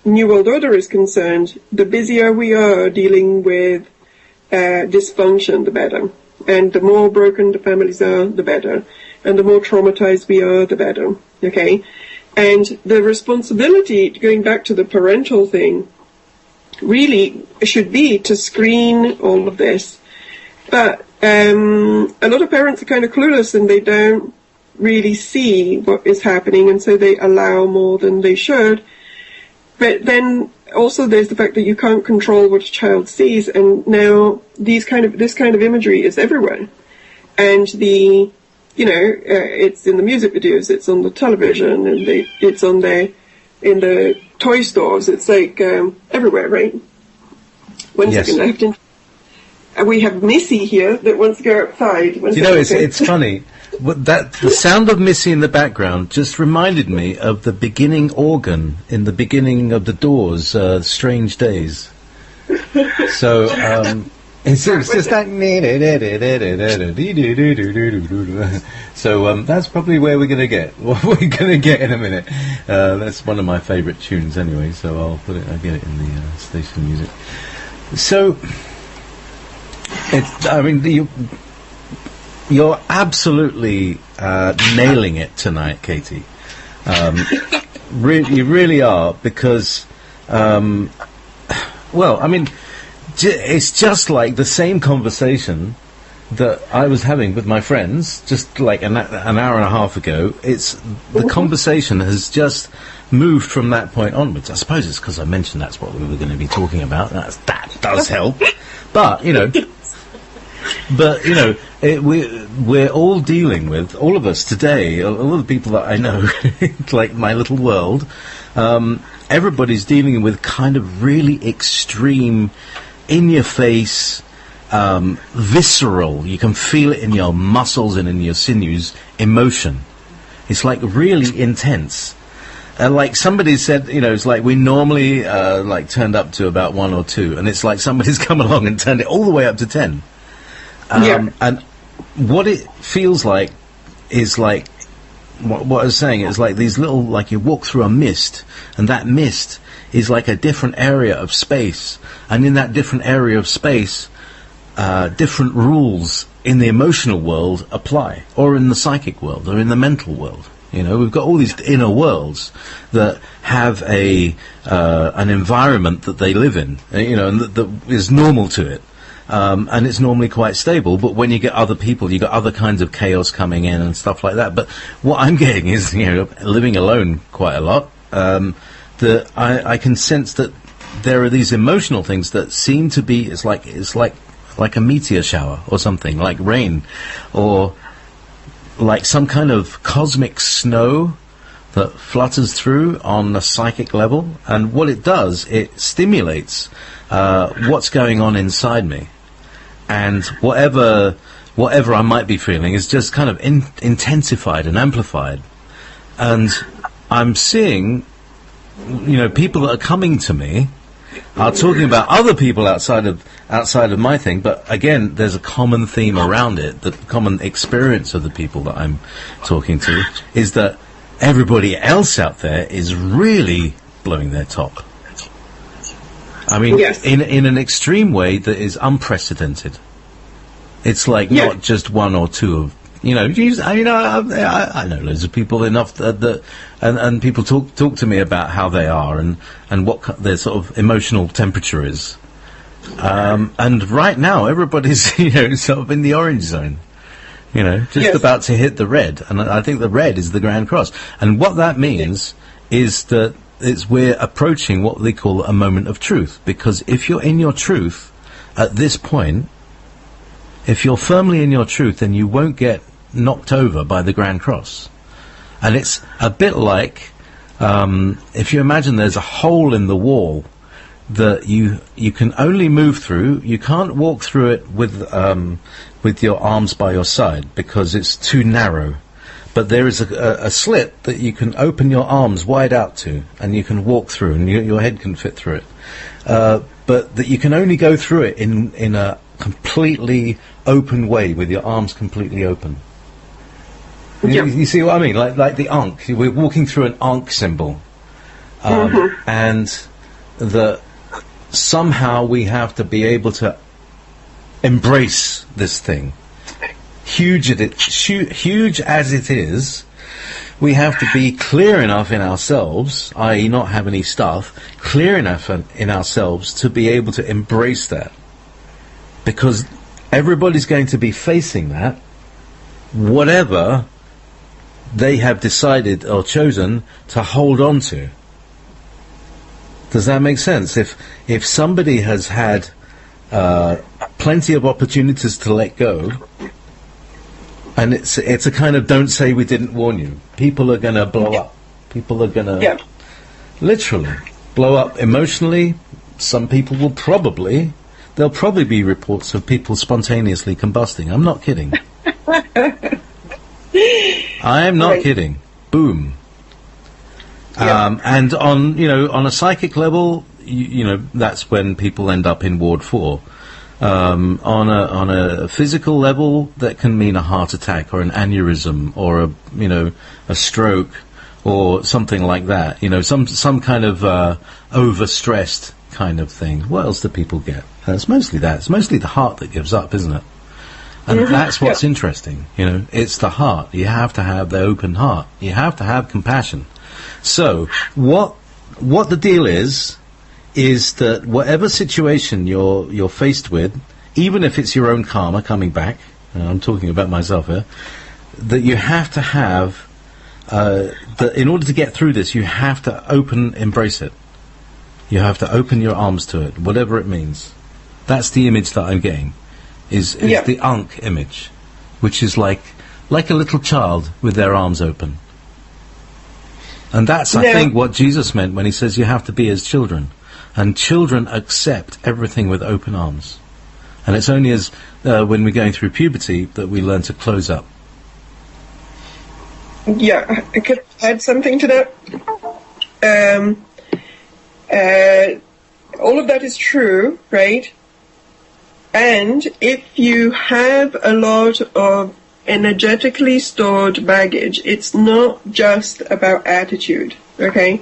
New World Order is concerned, the busier we are dealing with dysfunction, the better. And the more broken the families are, the better. And the more traumatized we are, the better. Okay? And the responsibility, going back to the parental thing, really should be to screen all of this. But a lot of parents are kind of clueless and they don't really see what is happening, and so they allow more than they should. But then also there's the fact that you can't control what a child sees, and now this kind of imagery is everywhere. And it's in the music videos, it's on the television, and it's on in the toy stores. It's like everywhere, right? One yes. second, I have to. We have Missy here that wants to go outside. It's funny. The sound of Missy in the background just reminded me of the beginning organ in the beginning of the Doors, Strange Days. So it's just like. So that's probably where we're going to get. What we're going to get in a minute. That's one of my favourite tunes anyway, so I'll get it in the station music. So, You're absolutely nailing it tonight, Katie. You really are, because, well, I mean, it's just like the same conversation that I was having with my friends just like an hour and a half ago. The conversation has just moved from that point onwards. I suppose it's because I mentioned that's what we were going to be talking about. That does help. But, you know, we're all dealing with, all of us today, all of the people that I know, like my little world, everybody's dealing with kind of really extreme, in-your-face, visceral, you can feel it in your muscles and in your sinews, emotion. It's like really intense. Like somebody said, you know, it's like we normally like turned up to about 1 or 2, and it's like somebody's come along and turned it all the way up to 10. And what it feels like is like, what I was saying, is like these little, like you walk through a mist, and that mist is like a different area of space, and in that different area of space, different rules in the emotional world apply, or in the psychic world, or in the mental world. You know, we've got all these inner worlds that have an environment that they live in, you know, and that is normal to it. And it's normally quite stable, but when you get other people, you got other kinds of chaos coming in and stuff like that. But what I'm getting is, you know, living alone quite a lot, that I can sense that there are these emotional things that seem to be, it's like a meteor shower or something, like rain, or like some kind of cosmic snow that flutters through on a psychic level. And what it does, it stimulates what's going on inside me. And whatever I might be feeling is just kind of intensified and amplified. And I'm seeing, you know, people that are coming to me are talking about other people outside of my thing, but again, there's a common theme around it. The common experience of the people that I'm talking to is that everybody else out there is really blowing their top. I mean, yes, in an extreme way that is unprecedented. It's like not just 1 or 2 of, you know, I know loads of people enough that and people talk to me about how they are and what their sort of emotional temperature is. And right now, everybody's, you know, sort of in the orange zone, you know, just about to hit the red. And I think the red is the Grand Cross. And what that means is that we're approaching what they call a moment of truth. Because if you're in your truth at this point, if you're firmly in your truth, then you won't get knocked over by the Grand Cross. And it's a bit like, if you imagine there's a hole in the wall that you can only move through. You can't walk through it with your arms by your side because it's too narrow. But there is a slit that you can open your arms wide out to, and you can walk through, and your head can fit through it. But that you can only go through it in a completely open way, with your arms completely open. You see what I mean? Like the Ankh. We're walking through an Ankh symbol, and that somehow we have to be able to embrace this thing. Huge as it is, we have to be clear enough in ourselves, i.e. not have any stuff, clear enough in ourselves to be able to embrace that. Because everybody's going to be facing that, whatever they have decided or chosen to hold on to. Does that make sense? If somebody has had plenty of opportunities to let go, and it's a kind of don't say we didn't warn you. People are going to blow up. People are going to literally blow up emotionally. Some people will there'll probably be reports of people spontaneously combusting. I'm not kidding. I am not kidding. Boom. And on a psychic level, you know, that's when people end up in Ward 4. On a physical level, that can mean a heart attack or an aneurysm or a stroke or something like that. You know, some kind of overstressed kind of thing. What else do people get? It's mostly that. It's mostly the heart that gives up, isn't it? And that's what's interesting, it's the heart. You have to have the open heart. You have to have compassion. So, what the deal is that whatever situation you're faced with, even if it's your own karma coming back, I'm talking about myself here, that you have to have, that in order to get through this, you have to embrace it. You have to open your arms to it, whatever it means. That's the image that I'm getting, is the Ankh image, which is like a little child with their arms open. And that's, I think, what Jesus meant when he says you have to be as children. And children accept everything with open arms. And it's only as when we're going through puberty that we learn to close up. Yeah, I could add something to that. All of that is true, right? And if you have a lot of energetically stored baggage, it's not just about attitude, okay?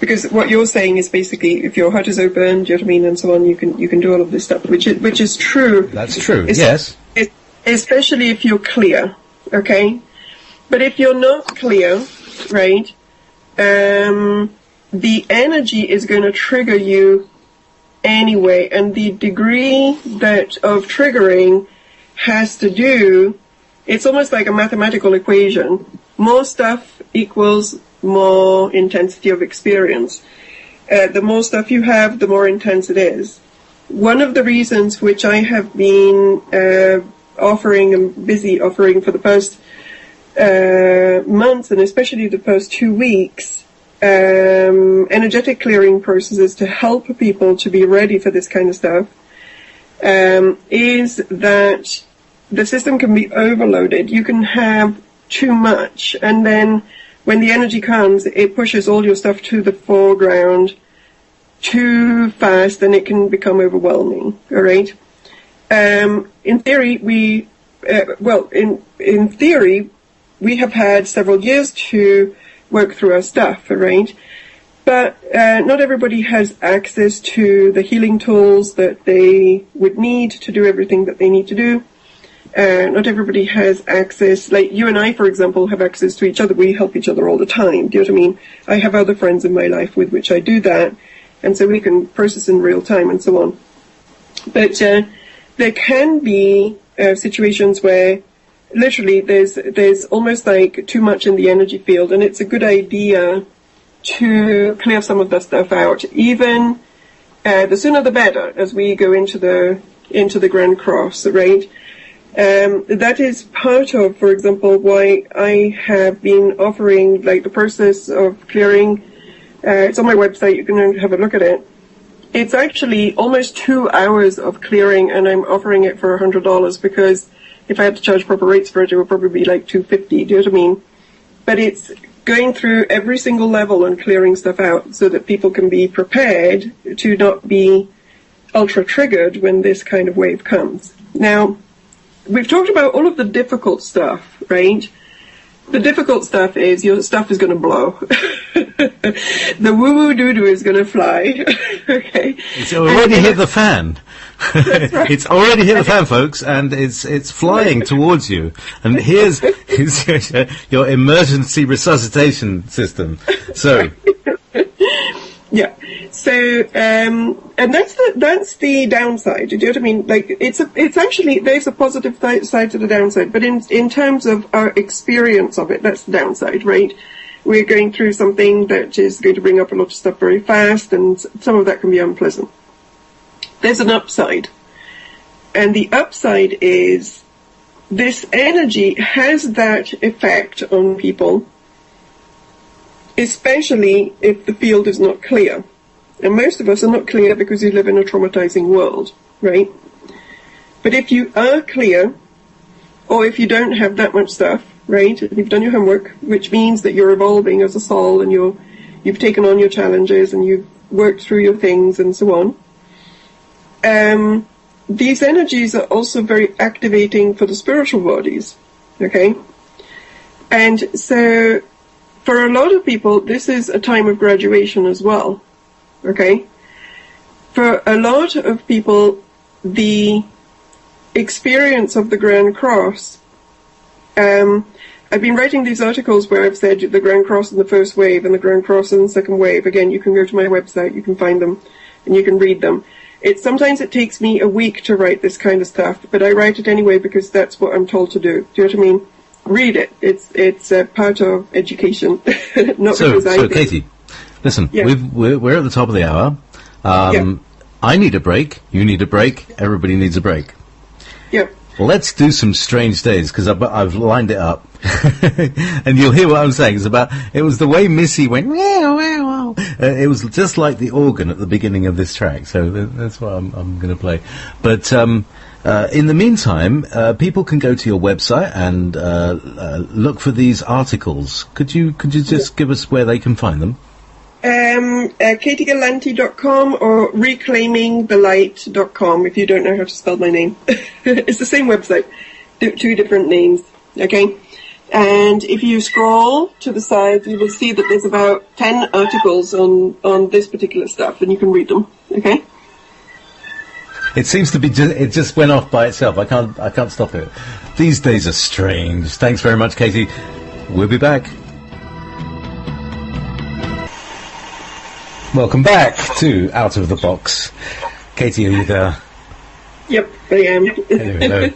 Because what you're saying is basically, if your heart is open, do you know what I mean, and so on, you can do all of this stuff, which is true. That's true. Yes. Especially if you're clear, okay? But if you're not clear, right, the energy is going to trigger you anyway, and the degree of triggering has to do, it's almost like a mathematical equation. More stuff equals more intensity of experience. The more stuff you have, the more intense it is. One of the reasons which I have been offering and busy offering for the past months, and especially the past 2 weeks, energetic clearing processes to help people to be ready for this kind of stuff, is that the system can be overloaded. You can have too much, and then when the energy comes, it pushes all your stuff to the foreground too fast, and it can become overwhelming. All right. In theory, in theory, we have had several years to work through our stuff, right? But not everybody has access to the healing tools that they would need to do everything that they need to do. Not everybody has access, like you and I, for example, have access to each other. We help each other all the time. Do you know what I mean? I have other friends in my life with which I do that, and so we can process in real time and so on. But there can be situations where literally there's almost like too much in the energy field, and it's a good idea to clear some of that stuff out. Even the sooner the better, as we go into the Grand Cross, right? That is part of, for example, why I have been offering like the process of clearing. It's on my website. You can have a look at it. It's actually almost 2 hours of clearing, and I'm offering it for $100 because if I had to charge proper rates for it, it would probably be like $250. Do you know what I mean? But it's going through every single level and clearing stuff out so that people can be prepared to not be ultra triggered when this kind of wave comes. Now, we've talked about all of the difficult stuff, right? The difficult stuff is your stuff is going to blow. The woo-woo doo-doo is going to fly. Okay. It's already hit the fan. Right. It's already hit the fan, folks, and it's flying towards you. And here's your emergency resuscitation system. So. Yeah. So, and that's the downside. Do you know what I mean? Like, it's actually, there's a positive side to the downside, but in terms of our experience of it, that's the downside, right? We're going through something that is going to bring up a lot of stuff very fast, and some of that can be unpleasant. There's an upside. And the upside is this energy has that effect on people, especially if the field is not clear. And most of us are not clear because we live in a traumatizing world, right? But if you are clear, or if you don't have that much stuff, right, and you've done your homework, which means that you're evolving as a soul and you've taken on your challenges and you've worked through your things and so on, these energies are also very activating for the spiritual bodies, okay? And so for a lot of people, this is a time of graduation as well, okay? For a lot of people, the experience of the Grand Cross, I've been writing these articles where I've said the Grand Cross in the first wave and the Grand Cross in the second wave. Again, you can go to my website, you can find them, and you can read them. Sometimes it takes me a week to write this kind of stuff, but I write it anyway because that's what I'm told to do. Do you know what I mean? Read it. It's a part of education. Not because I so Katie, listen, Yeah. we're at the top of the hour. I need a break. You need a break. Everybody needs a break. Yep. Well, let's do some strange days, because I've lined it up. And you'll hear what I'm saying. It was the way Missy went, meow, meow, meow. It was just like the organ at the beginning of this track, so that's what I'm going to play. But in the meantime, people can go to your website and look for these articles. Could you just give us where they can find them? KatieGallanti.com or reclaimingthelight.com if you don't know how to spell my name. It's the same website, two different names, okay? And if you scroll to the side, you will see that there's about 10 articles on this particular stuff, and you can read them, okay? It seems to be it just went off by itself. I can't stop it. These days are strange. Thanks very much, Katie. We'll be back. Welcome back to Out of the Box. Katie, are you there? Yep, I am. Hello.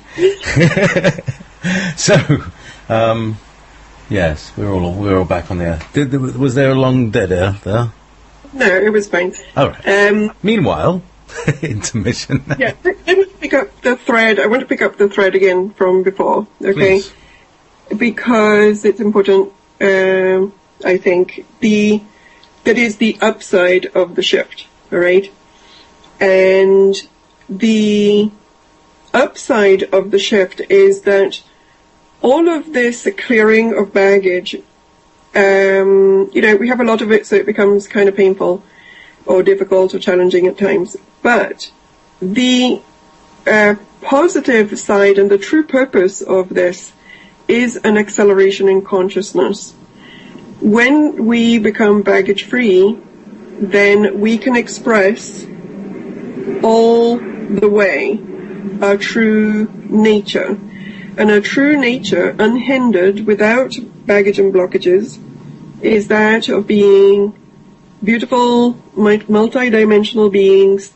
So, yes, we're all back on the air. Was there a long dead air there? No, it was fine. All right. Meanwhile, intermission. Yeah, let me pick up the thread. I want to pick up the thread again from before, okay? Please. Because it's important, I think. That is the upside of the shift, all right? And the upside of the shift is that all of this clearing of baggage, we have a lot of it, so it becomes kind of painful or difficult or challenging at times. But the positive side and the true purpose of this is an acceleration in consciousness. When we become baggage-free, then we can express all the way our true nature. And our true nature, unhindered, without baggage and blockages, is that of being beautiful, multi-dimensional beings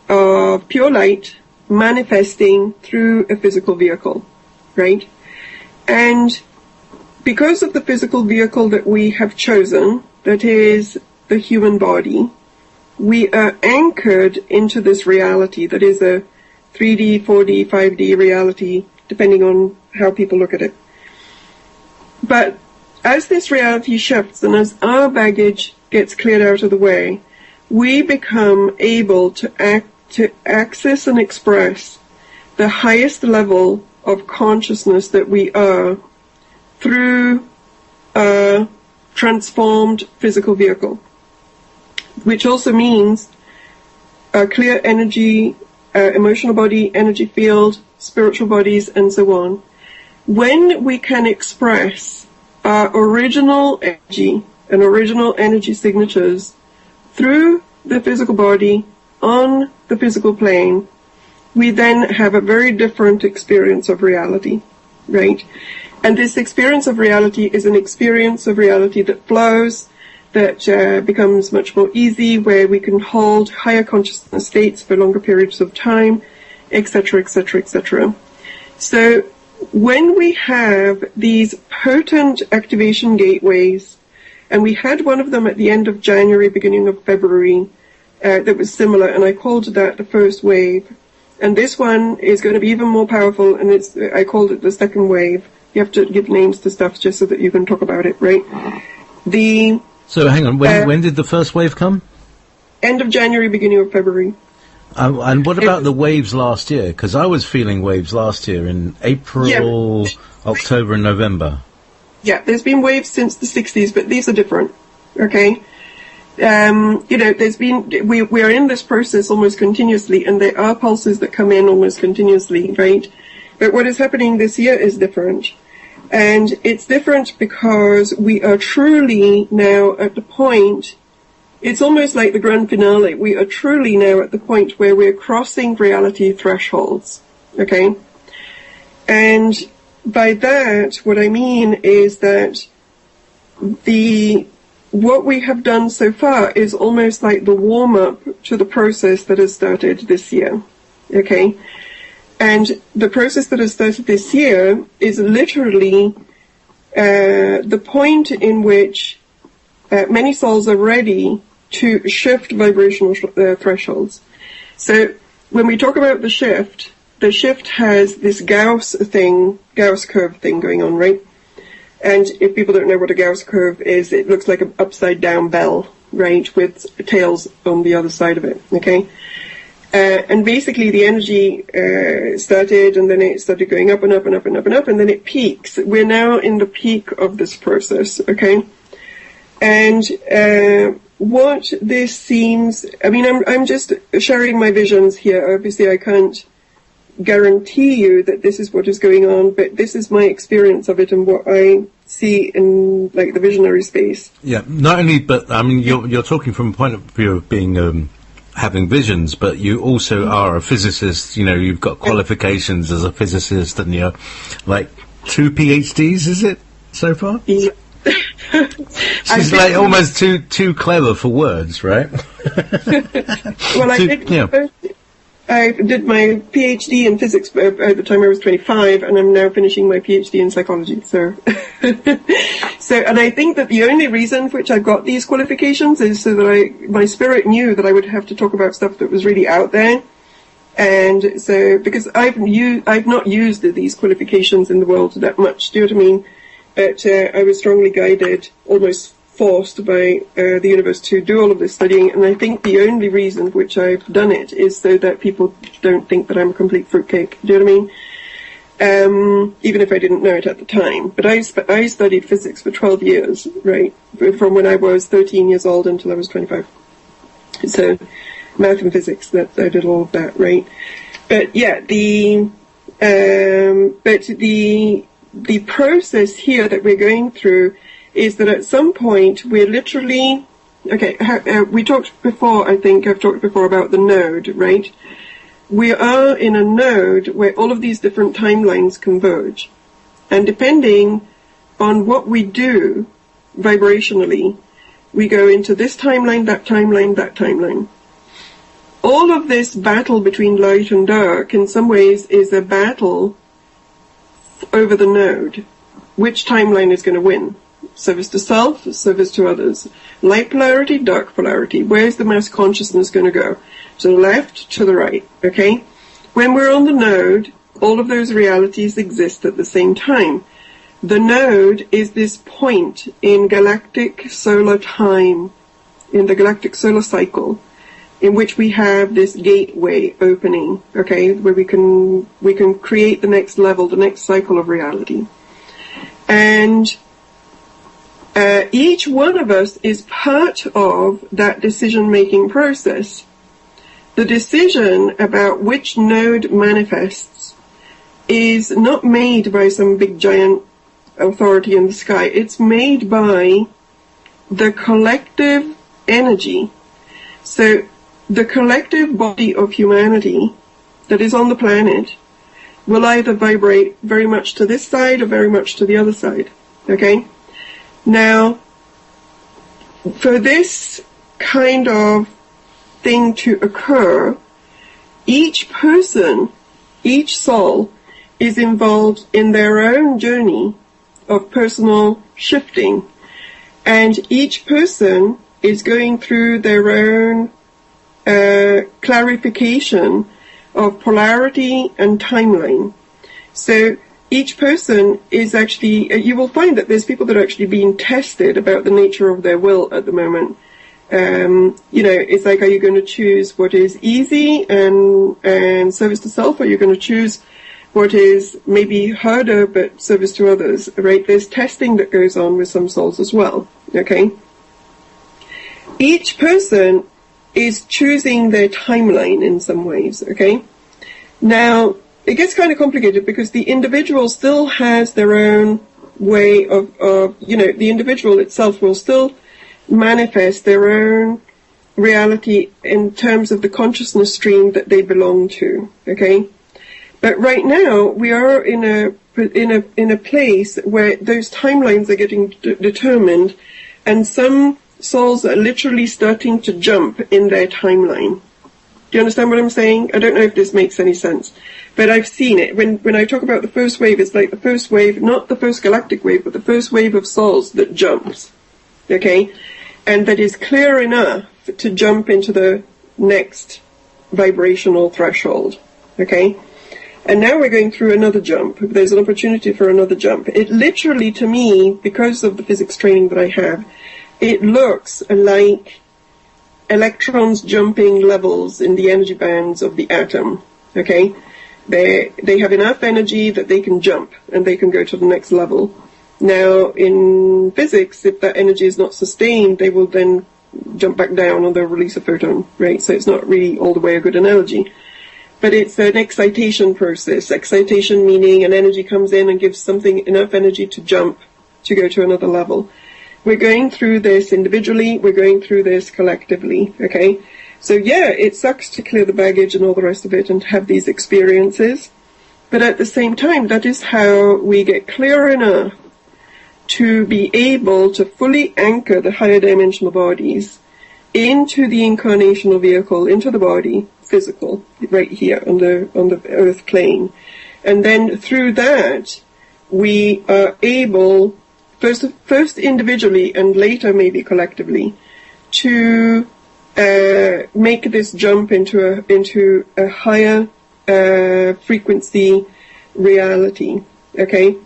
of pure light manifesting through a physical vehicle, right? And because of the physical vehicle that we have chosen, that is the human body, we are anchored into this reality that is a 3D, 4D, 5D reality, depending on how people look at it. But as this reality shifts and as our baggage gets cleared out of the way, we become able to access and express the highest level of consciousness that we are through a transformed physical vehicle, which also means a clear energy, emotional body, energy field, spiritual bodies, and so on. When we can express our original energy and original energy signatures through the physical body on the physical plane, we then have a very different experience of reality, right? And this experience of reality is an experience of reality that flows, that becomes much more easy, where we can hold higher consciousness states for longer periods of time, etc., etc., etc. So when we have these potent activation gateways, and we had one of them at the end of January, beginning of February, that was similar, and I called that the first wave. And this one is going to be even more powerful, and I called it the second wave. You have to give names to stuff just so that you can talk about it, right? So hang on, when did the first wave come? End of January, beginning of February. And what about the waves last year? Because I was feeling waves last year in April, October and November. Yeah, there's been waves since the 60s, but these are different, okay? We are in this process almost continuously, and there are pulses that come in almost continuously, right? But what is happening this year is different. And it's different because we are truly now at the point, it's almost like the grand finale, we are truly now at the point where we're crossing reality thresholds, okay? And by that, what I mean is that what we have done so far is almost like the warm-up to the process that has started this year, okay? And the process that has started this year is literally the point in which many souls are ready to shift vibrational thresholds. So when we talk about the shift has this Gauss curve thing going on, right? And if people don't know what a Gauss curve is, it looks like an upside down bell, right, with tails on the other side of it, okay? And basically the energy started, and then it started going up and up and up and up and up, and then it peaks. We're now in the peak of this process, okay? And what this seems, I mean, I'm just sharing my visions here. Obviously, I can't guarantee you that this is what is going on, but this is my experience of it and what I see in, like, the visionary space. Yeah, not only, but I mean, you're talking from a point of view of being having visions, but you also are a physicist. You know, you've got qualifications as a physicist, and you're like 2 PhDs, is it, so far? Yeah. She's like almost too clever for words, right? Well, I did my PhD in physics at the time I was 25, and I'm now finishing my PhD in psychology. So, and I think that the only reason for which I got these qualifications is so that my spirit knew that I would have to talk about stuff that was really out there. And so, because I've not used these qualifications in the world that much, do you know what I mean? But I was strongly guided, almost forced by the universe to do all of this studying, and I think the only reason for which I've done it is so that people don't think that I'm a complete fruitcake. Do you know what I mean? Even if I didn't know it at the time. But I studied physics for 12 years, right? From when I was 13 years old until I was 25. So, math and physics, I did all of that, right? But yeah, the process here that we're going through is that at some point we're literally, we talked before, I think I've talked before about the node, right? We are in a node where all of these different timelines converge. And depending on what we do vibrationally, we go into this timeline, that timeline, that timeline. All of this battle between light and dark in some ways is a battle over the node. Which timeline is going to win? Service to self, service to others. Light polarity, dark polarity. Where's the mass consciousness going to go? To the left, to the right, okay? When we're on the node, all of those realities exist at the same time. The node is this point in galactic solar time, in the galactic solar cycle, in which we have this gateway opening, okay, where we can create the next level, the next cycle of reality. And each one of us is part of that decision-making process. The decision about which node manifests is not made by some big giant authority in the sky. It's made by the collective energy. So the collective body of humanity that is on the planet will either vibrate very much to this side or very much to the other side, okay? Now, for this kind of thing to occur, each person, each soul, is involved in their own journey of personal shifting, and each person is going through their own clarification of polarity and timeline. So each person is actually, you will find that there's people that are actually being tested about the nature of their will at the moment. It's like, are you going to choose what is easy and service to self, or are you going to choose what is maybe harder but service to others, right? There's testing that goes on with some souls as well, okay? Each person is choosing their timeline in some ways, okay? Now, it gets kind of complicated because the individual still has their own way of the individual itself will still manifest their own reality in terms of the consciousness stream that they belong to, okay? But right now, we are in a place where those timelines are getting determined, and some souls are literally starting to jump in their timeline. Do you understand what I'm saying? I don't know if this makes any sense, but I've seen it. When I talk about the first wave, it's like the first wave, not the first galactic wave, but the first wave of souls that jumps, okay? And that is clear enough to jump into the next vibrational threshold, okay? And now we're going through another jump. There's an opportunity for another jump. It literally, to me, because of the physics training that I have, it looks like electrons jumping levels in the energy bands of the atom, okay? They have enough energy that they can jump and they can go to the next level. Now, in physics, if that energy is not sustained, they will then jump back down or they'll release a photon, right? So it's not really all the way a good analogy. But it's an excitation process. Excitation meaning an energy comes in and gives something enough energy to jump, to go to another level. We're going through this individually, we're going through this collectively, okay? So yeah, it sucks to clear the baggage and all the rest of it and have these experiences. But at the same time, that is how we get clear enough to be able to fully anchor the higher dimensional bodies into the incarnational vehicle, into the body, physical, right here on the earth plane. And then through that, we are able, first individually and later maybe collectively, to make this jump into a higher frequency reality, okay?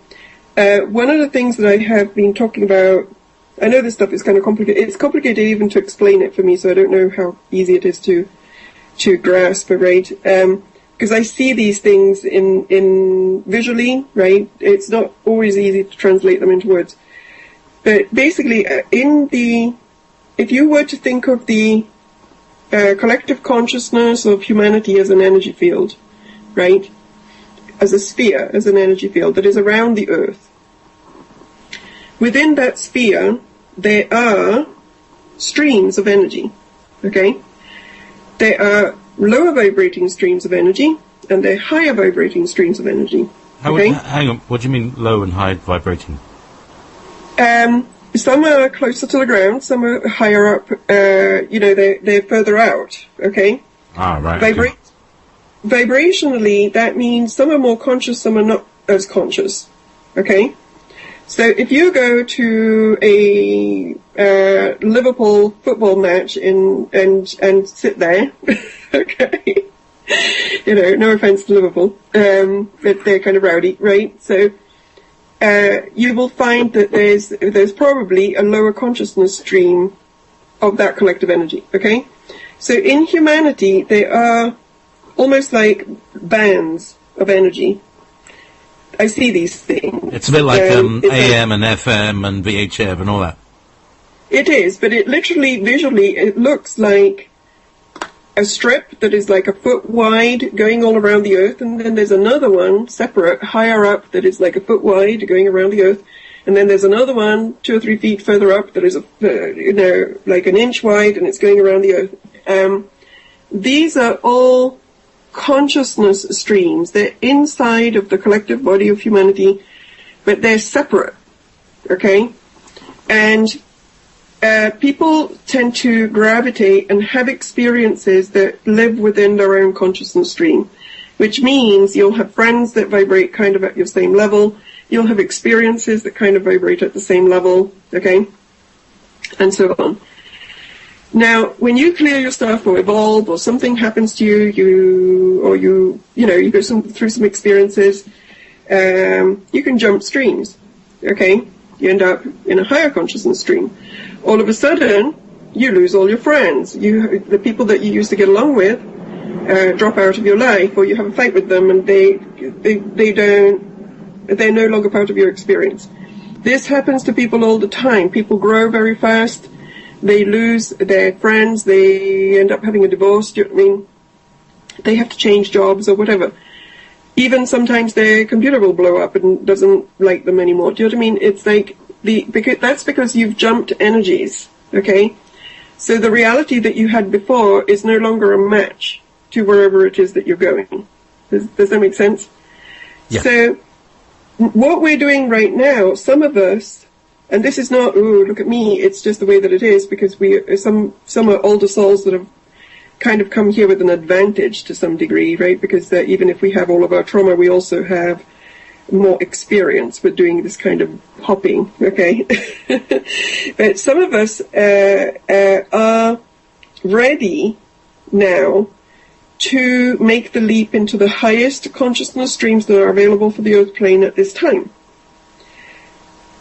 One of the things that I have been talking about, I know this stuff is kind of complicated. It's complicated even to explain it for me, so I don't know how easy it is to grasp, right? Because I see these things in visually, right? It's not always easy to translate them into words. But basically, if you were to think of the collective consciousness of humanity as an energy field, right? As a sphere, as an energy field that is around the Earth. Within that sphere, there are streams of energy, okay? There are lower vibrating streams of energy, and there are higher vibrating streams of energy, okay? Hang on, what do you mean low and high vibrating? Some are closer to the ground, some are higher up, they're further out, okay? Ah, right. Vibrationally, that means some are more conscious, some are not as conscious, okay? So if you go to a Liverpool football match and sit there, okay, no offense to Liverpool, but they're kind of rowdy, right? So you will find that there's probably a lower consciousness stream of that collective energy, okay? So in humanity, there are almost like bands of energy. I see these things. It's a bit like AM and FM and VHF and all that. It is, but it literally, visually, it looks like a strip that is like a foot wide going all around the Earth, and then there's another one separate, higher up, that is like a foot wide going around the Earth, and then there's another one 2 or 3 feet further up that is like an inch wide, and it's going around the Earth. These are all consciousness streams. They're inside of the collective body of humanity, but they're separate, okay? And people tend to gravitate and have experiences that live within their own consciousness stream, which means you'll have friends that vibrate kind of at your same level, you'll have experiences that kind of vibrate at the same level, okay? And so on. Now, when you clear your stuff or evolve or something happens to you go through some experiences, you can jump streams, okay? You end up in a higher consciousness stream. All of a sudden, you lose all your friends. The people that you used to get along with drop out of your life, or you have a fight with them and they're no longer part of your experience. This happens to people all the time. People grow very fast. They lose their friends, they end up having a divorce, do you know what I mean? They have to change jobs or whatever. Even sometimes their computer will blow up and doesn't like them anymore, do you know what I mean? It's like, that's because you've jumped energies, okay? So the reality that you had before is no longer a match to wherever it is that you're going, Does that make sense? Yeah. So what we're doing right now, some of us, and this is not, oh, look at me, it's just the way that it is, because some are older souls that have kind of come here with an advantage to some degree, right? Because even if we have all of our trauma, we also have more experience with doing this kind of hopping, okay? But some of us are ready now to make the leap into the highest consciousness streams that are available for the earth plane at this time.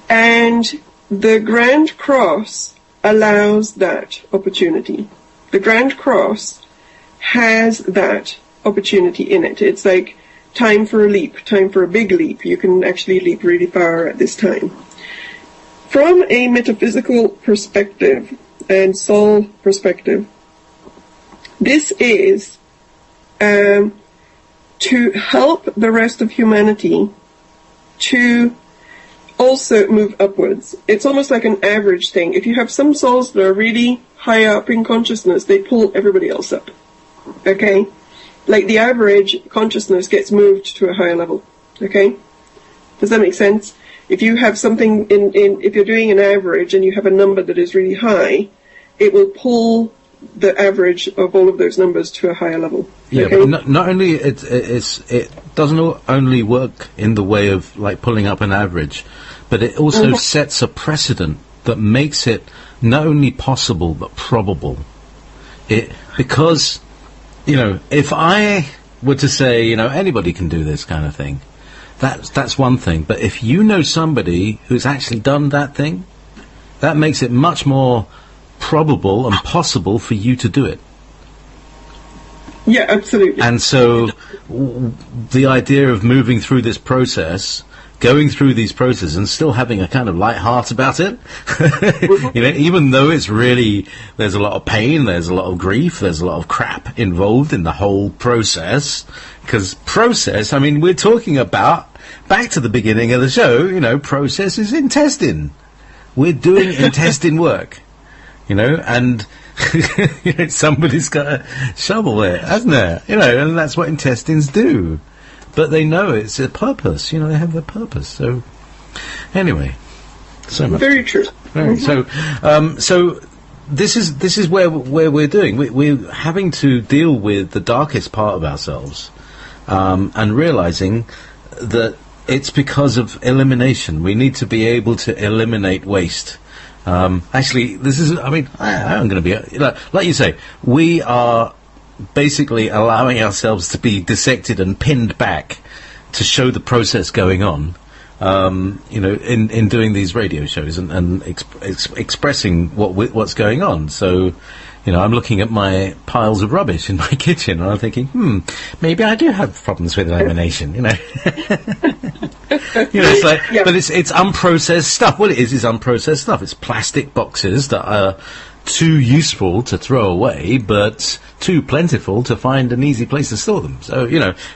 And the Grand Cross allows that opportunity. The Grand Cross has that opportunity in it. It's like time for a leap, time for a big leap. You can actually leap really far at this time. From a metaphysical perspective and soul perspective, this is to help the rest of humanity to also move upwards. It's almost like an average thing. If you have some souls that are really high up in consciousness, they pull everybody else up. Okay? Like the average consciousness gets moved to a higher level. Okay? Does that make sense? If you have something if you're doing an average and you have a number that is really high, it will pull the average of all of those numbers to a higher level. Yeah, okay? but not only it doesn't only work in the way of like pulling up an average, but it also sets a precedent that makes it not only possible but probable. Because if I were to say anybody can do this kind of thing, that's one thing. But if you know somebody who's actually done that thing, that makes it much more probable and possible for you to do it. Yeah, absolutely. And so the idea of moving through this process, going through these processes and still having a kind of light heart about it, even though it's really, there's a lot of pain, there's a lot of grief, there's a lot of crap involved in the whole process. Because process, we're talking about, back to the beginning of the show, process is intestine. We're doing intestine work. And somebody's got a shovel there, hasn't there? And that's what intestines do. But they know it's a purpose. They have their purpose. So, anyway, so much. Very true. So this is where we're doing. We're having to deal with the darkest part of ourselves, and realizing that it's because of elimination. We need to be able to eliminate waste. Actually, this is, I'm going to be, like you say, we are basically allowing ourselves to be dissected and pinned back to show the process going on, in doing these radio shows and expressing what's going on. So, I'm looking at my piles of rubbish in my kitchen and I'm thinking, maybe I do have problems with elimination, it's like, yeah. But it's unprocessed stuff. What it is unprocessed stuff. It's plastic boxes that are too useful to throw away, but too plentiful to find an easy place to store them. So,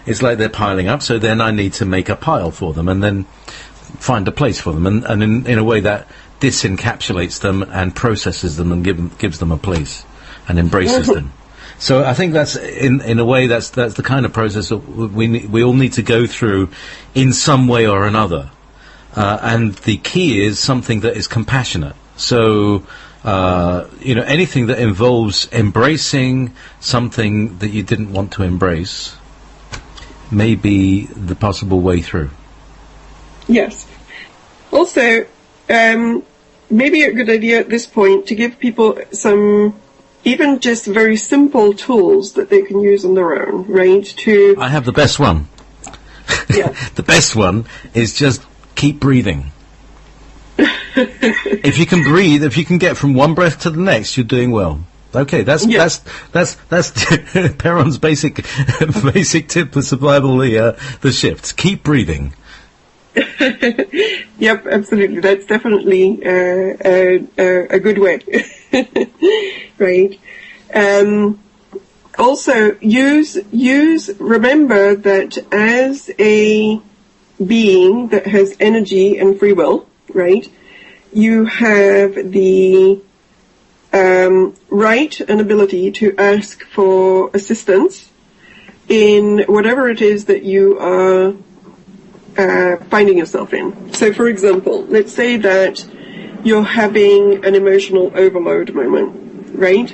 it's like they're piling up, so then I need to make a pile for them and then find a place for them, and in a way that disencapsulates them and processes them and gives them a place and embraces them. So I think that's in a way that's the kind of process that we all need to go through in some way or another. And the key is something that is compassionate. So anything that involves embracing something that you didn't want to embrace may be the possible way through. Yes. Also, maybe a good idea at this point to give people some, even just very simple tools that they can use on their own, right? I have the best one. Yeah. The best one is just keep breathing. If you can breathe, if you can get from one breath to the next, you're doing well. Okay, that's Perron's basic tip for survival. The shifts. Keep breathing. Yep, absolutely. That's definitely a good way, right? Also, remember that as a being that has energy and free will, right? You have the right and ability to ask for assistance in whatever it is that you are finding yourself in. So, for example, let's say that you're having an emotional overload moment, right?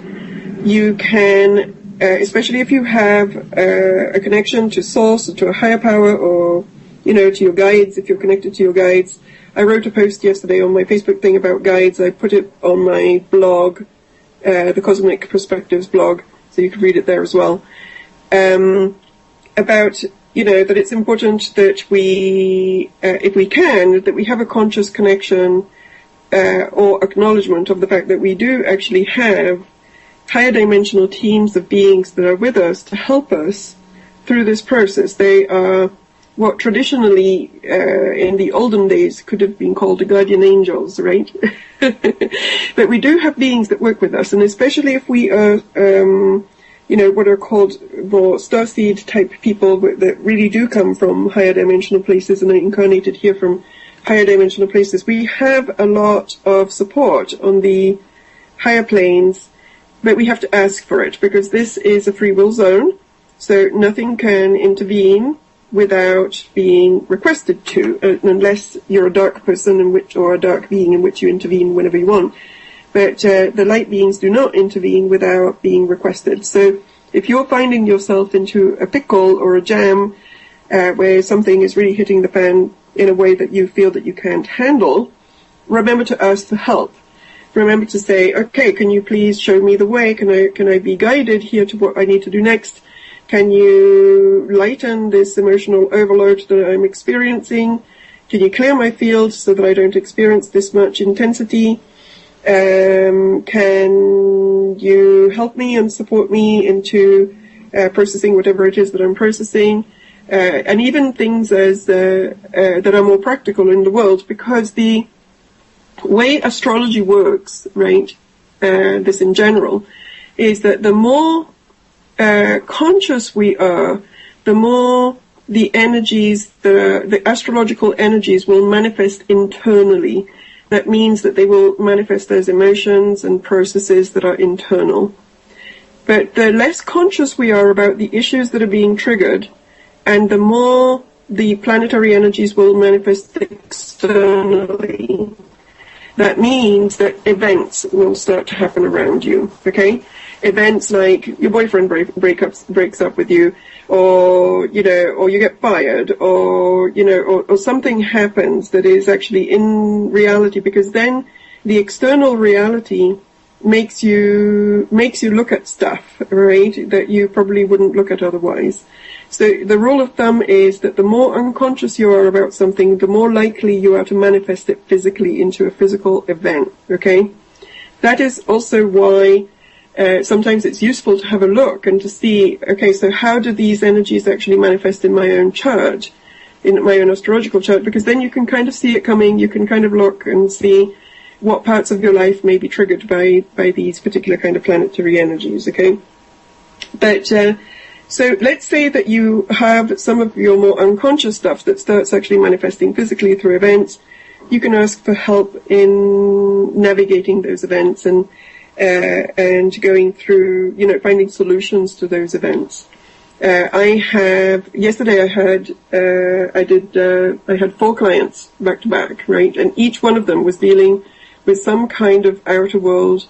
You can, especially if you have a connection to source or to a higher power, or, you know, to your guides, if you're connected to your guides. I wrote a post yesterday on my Facebook thing about guides. I put it on my blog, the Cosmic Perspectives blog, so you can read it there as well, about, you know, that it's important that we, if we can, that we have a conscious connection or acknowledgement of the fact that we do actually have higher dimensional teams of beings that are with us to help us through this process. They are what traditionally in the olden days could have been called the guardian angels, right? But we do have beings that work with us, and especially if we are, you know, what are called more starseed type people that really do come from higher dimensional places and are incarnated here from higher dimensional places. We have a lot of support on the higher planes, but we have to ask for it, because this is a free will zone, so nothing can intervene without being requested to, unless you're a dark person or a dark being in which you intervene whenever you want. But the light beings do not intervene without being requested. So if you're finding yourself into a pickle or a jam where something is really hitting the fan in a way that you feel that you can't handle, remember to ask for help. Remember to say, okay, can you please show me the way? Can I be guided here to what I need to do next? Can you lighten this emotional overload that I'm experiencing? Can you clear my field so that I don't experience this much intensity? Can you help me and support me into processing whatever it is that I'm processing? And even things as that are more practical in the world, because the way astrology works, right, this in general, is that the more conscious we are, the more the energies, the astrological energies will manifest internally. That means that they will manifest as emotions and processes that are internal. But the less conscious we are about the issues that are being triggered, and the more the planetary energies will manifest externally. That means that events will start to happen around you, okay? Events like your boyfriend breaks up with you, or, you know, or you get fired, or, you know, or something happens that is actually in reality, because then the external reality makes you look at stuff, right, that you probably wouldn't look at otherwise. So the rule of thumb is that the more unconscious you are about something, the more likely you are to manifest it physically into a physical event, okay? That is also why sometimes it's useful to have a look and to see, okay, so how do these energies actually manifest in my own chart, in my own astrological chart, because then you can kind of see it coming, you can kind of look and see what parts of your life may be triggered by these particular kind of planetary energies, okay? But, so let's say that you have some of your more unconscious stuff that starts actually manifesting physically through events. You can ask for help in navigating those events and going through, you know, finding solutions to those events. Yesterday I had 4 clients back to back, right? And each one of them was dealing with some kind of outer world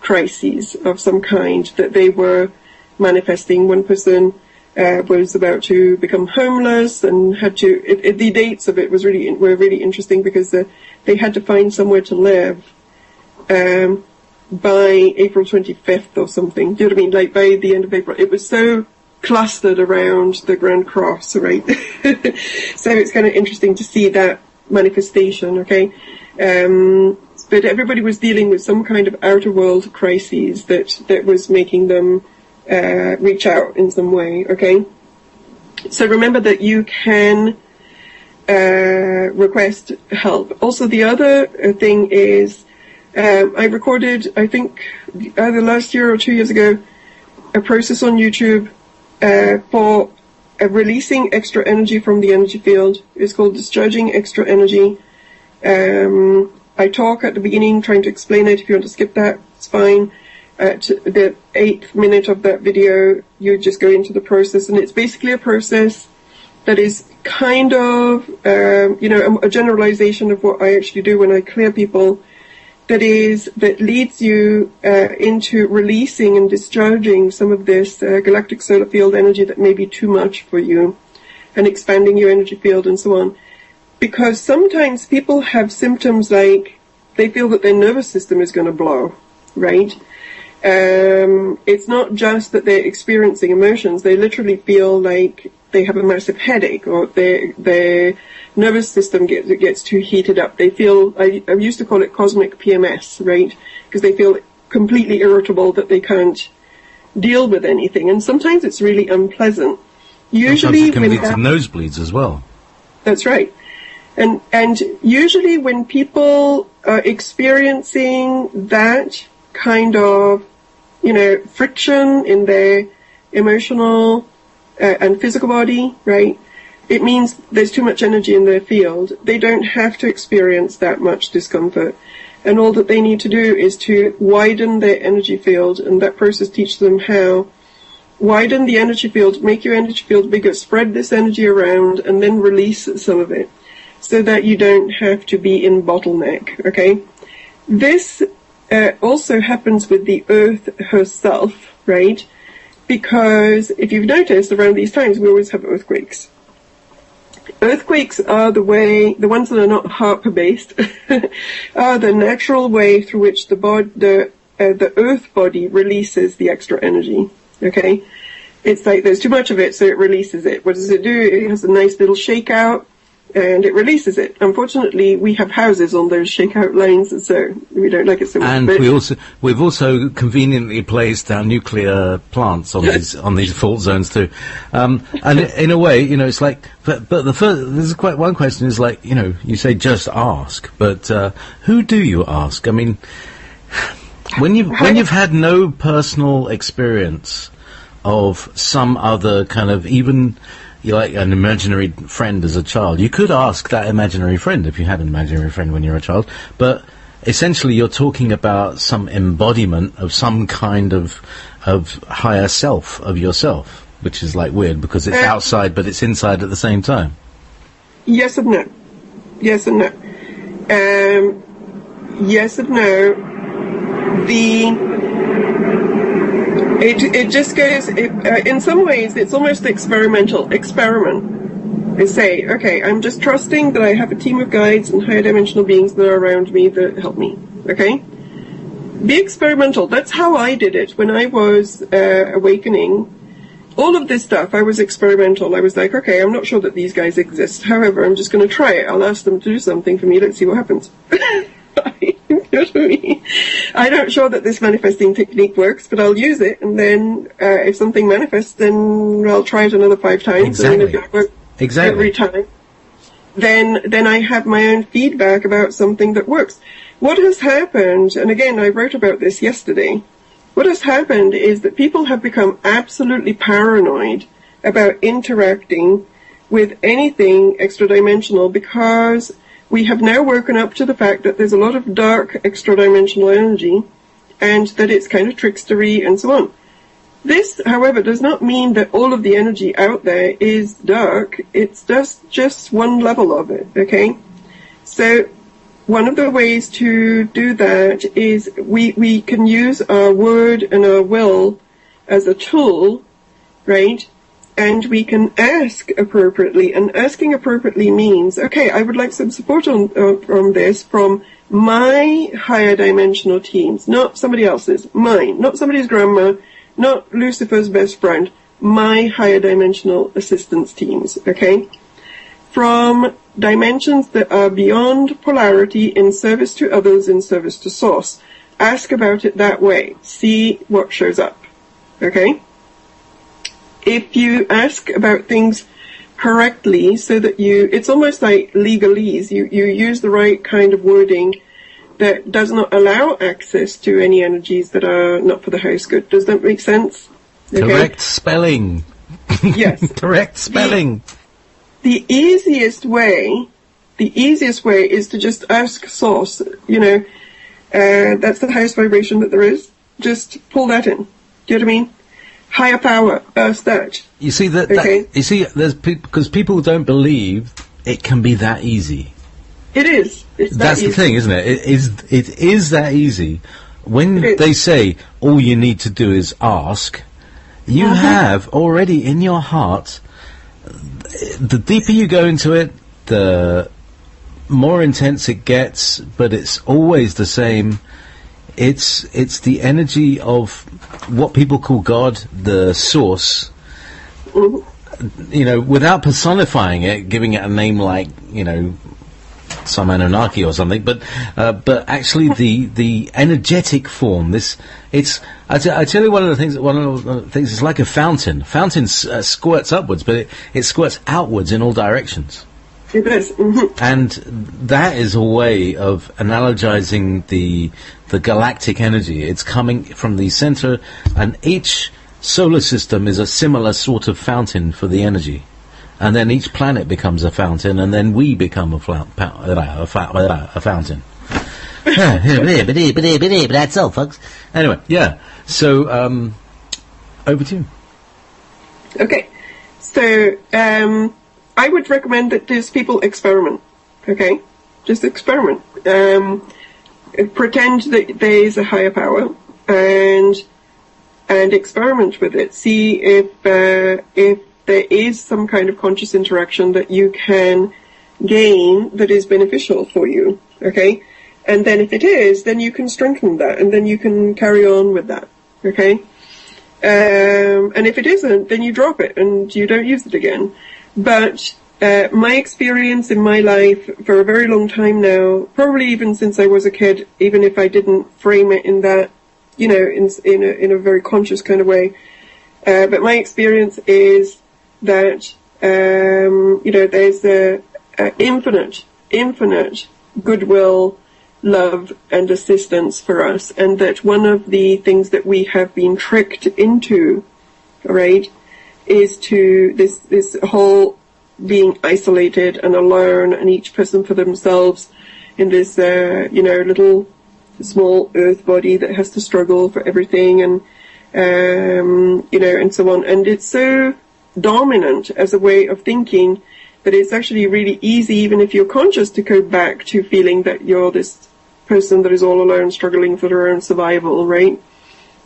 crises of some kind that they were manifesting. One person was about to become homeless and had to. The dates of it were really interesting, because they had to find somewhere to live by April 25th or something. Do you know what I mean? Like by the end of April, it was so clustered around the Grand Cross, right? So it's kind of interesting to see that manifestation. Okay. But everybody was dealing with some kind of outer world crises that was making them reach out in some way, okay? So remember that you can request help. Also, the other thing is, I recorded, I think, either last year or 2 years ago, a process on YouTube for releasing extra energy from the energy field. It's called Discharging Extra Energy. I talk at the beginning, trying to explain it. If you want to skip that, it's fine. at the 8th minute of that video, you just go into the process, and it's basically a process that is kind of, a generalization of what I actually do when I clear people. That leads you into releasing and discharging some of this galactic solar field energy that may be too much for you, and expanding your energy field and so on. Because sometimes people have symptoms like they feel that their nervous system is going to blow, right? It's not just that they're experiencing emotions. They literally feel like they have a massive headache, or their nervous system gets too heated up. They feel, I used to call it cosmic PMS, right? Because they feel completely irritable, that they can't deal with anything. And sometimes it's really unpleasant. Usually sometimes it can lead to nosebleeds as well. That's right. And usually when people are experiencing that kind of, friction in their emotional and physical body, right, it means there's too much energy in their field. They don't have to experience that much discomfort. And all that they need to do is to widen their energy field, and that process teaches them how. Widen the energy field, make your energy field bigger, spread this energy around, and then release some of it, so that you don't have to be in bottleneck, okay? This also happens with the Earth herself, right? Because if you've noticed, around these times we always have earthquakes. Earthquakes are the ones that are not Harper-based, are the natural way through which the Earth body releases the extra energy, okay? It's like there's too much of it, so it releases it. What does it do? It has a nice little shakeout, and it releases it. Unfortunately, we have houses on those shakeout lines, so we don't like it so much. And we've also conveniently placed our nuclear plants on these fault zones too. And in a way, it's like, but there's quite one question is like, you say just ask, but who do you ask? I mean, when you've had no personal experience of some other kind of, even you're like an imaginary friend as a child. You could ask that imaginary friend if you had an imaginary friend when you were a child, but essentially you're talking about some embodiment of some kind of higher self of yourself, which is like weird because it's outside but it's inside at the same time. Yes and no. Yes and no. Yes and no. It just goes, in some ways, it's almost experimental. Experiment. They say, okay, I'm just trusting that I have a team of guides and higher dimensional beings that are around me that help me, okay? Be experimental. That's how I did it when I was awakening. All of this stuff, I was experimental. I was like, okay, I'm not sure that these guys exist. However, I'm just going to try it. I'll ask them to do something for me. Let's see what happens. You know what I mean? I'm not sure that this manifesting technique works, but I'll use it, and then if something manifests, then I'll try it another 5 times. Exactly. And if it works every time, then I have my own feedback about something that works. What has happened, and again, I wrote about this yesterday, what has happened is that people have become absolutely paranoid about interacting with anything extra-dimensional because we have now woken up to the fact that there's a lot of dark extra-dimensional energy and that it's kind of trickstery and so on. This, however, does not mean that all of the energy out there is dark. It's just one level of it, okay? So one of the ways to do that is we can use our word and our will as a tool, right? And we can ask appropriately, and asking appropriately means, okay, I would like some support on this from my higher dimensional teams, not somebody else's, mine, not somebody's grandma, not Lucifer's best friend, my higher dimensional assistance teams, okay? From dimensions that are beyond polarity, in service to others, in service to source. Ask about it that way. See what shows up, okay? If you ask about things correctly, so that it's almost like legalese. You use the right kind of wording that does not allow access to any energies that are not for the highest good. Does that make sense? Okay. Correct spelling. Yes. Correct spelling. The easiest way is to just ask source. That's the highest vibration that there is. just pull that in. Do you know what I mean? Higher power, that. You see there's because people don't believe it can be that easy. It is. It's That's that the thing, isn't it? It is that easy. When they say all you need to do is ask, you have already in your heart. The deeper you go into it, the more intense it gets, but it's always the same. It's the energy of what people call God, the source. You know, without personifying it, giving it a name like, you know, some Anunnaki or something, but actually the energetic form. I tell you one of the things is like a fountain. Fountain squirts upwards, but it squirts outwards in all directions. It is. And that is a way of analogizing the galactic energy. It's coming from the center, and each solar system is a similar sort of fountain for the energy. And then each planet becomes a fountain, and then we become a fountain. That's all, folks. Anyway, yeah. So, over to you. Okay. So, I would recommend that these people experiment. Okay? Just experiment. Pretend that there is a higher power, and experiment with it. See if there is some kind of conscious interaction that you can gain that is beneficial for you, okay? And then if it is, then you can strengthen that, and then you can carry on with that, okay? And if it isn't, then you drop it, and you don't use it again. But my experience in my life for a very long time now, probably even since I was a kid, even if I didn't frame it in that, you know, in a very conscious kind of way, but my experience is that, you know, there's a infinite goodwill, love, and assistance for us, and that one of the things that we have been tricked into, right, is to this whole being isolated and alone, and each person for themselves in this, you know, little small earth body that has to struggle for everything, and you know, and so on. And it's so dominant as a way of thinking that it's actually really easy, even if you're conscious, to go back to feeling that you're this person that is all alone struggling for their own survival, right?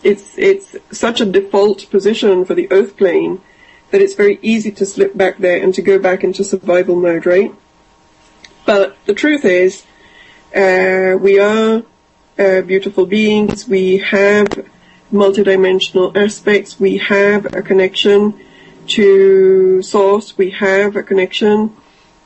It's such a default position for the earth plane that it's very easy to slip back there and to go back into survival mode, right? But the truth is, we are beautiful beings. We have multidimensional aspects. We have a connection to source. We have a connection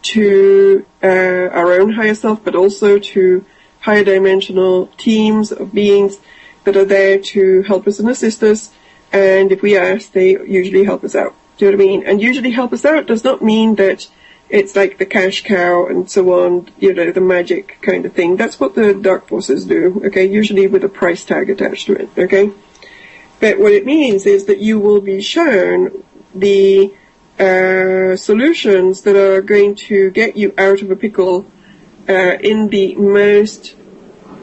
to our own higher self, but also to higher dimensional teams of beings that are there to help us and assist us. And if we ask, they usually help us out. Do you know what I mean? And usually help us out does not mean that it's like the cash cow and so on, you know, the magic kind of thing. That's what the dark forces do, okay? Usually with a price tag attached to it, okay? But what it means is that you will be shown the solutions that are going to get you out of a pickle in the most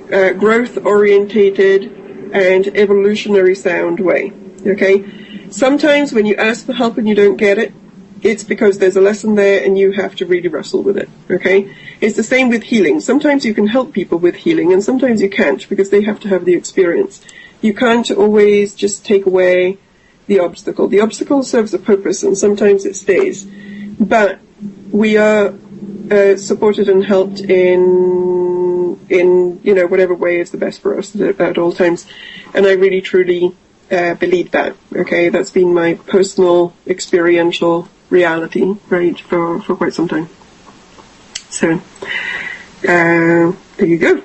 growth-orientated and evolutionary sound way, okay? Sometimes when you ask for help and you don't get it, it's because there's a lesson there and you have to really wrestle with it, okay? It's the same with healing. Sometimes you can help people with healing and sometimes you can't because they have to have the experience. You can't always just take away the obstacle. The obstacle serves a purpose and sometimes it stays. But we are supported and helped in you know, whatever way is the best for us at all times. And I really truly believe that, okay? That's been my personal experiential reality, right, for quite some time. So, there you go.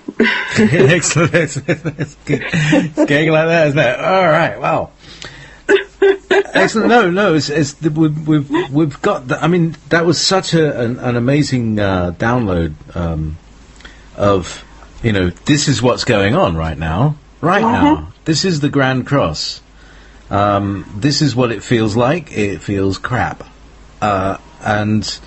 Excellent. It's getting like that, isn't it? All right, wow. Excellent. No, we've got. I mean, that was such an amazing download of, you know, this is what's going on right now. Now, this is the Grand Cross. This is what it feels like. It feels crap, and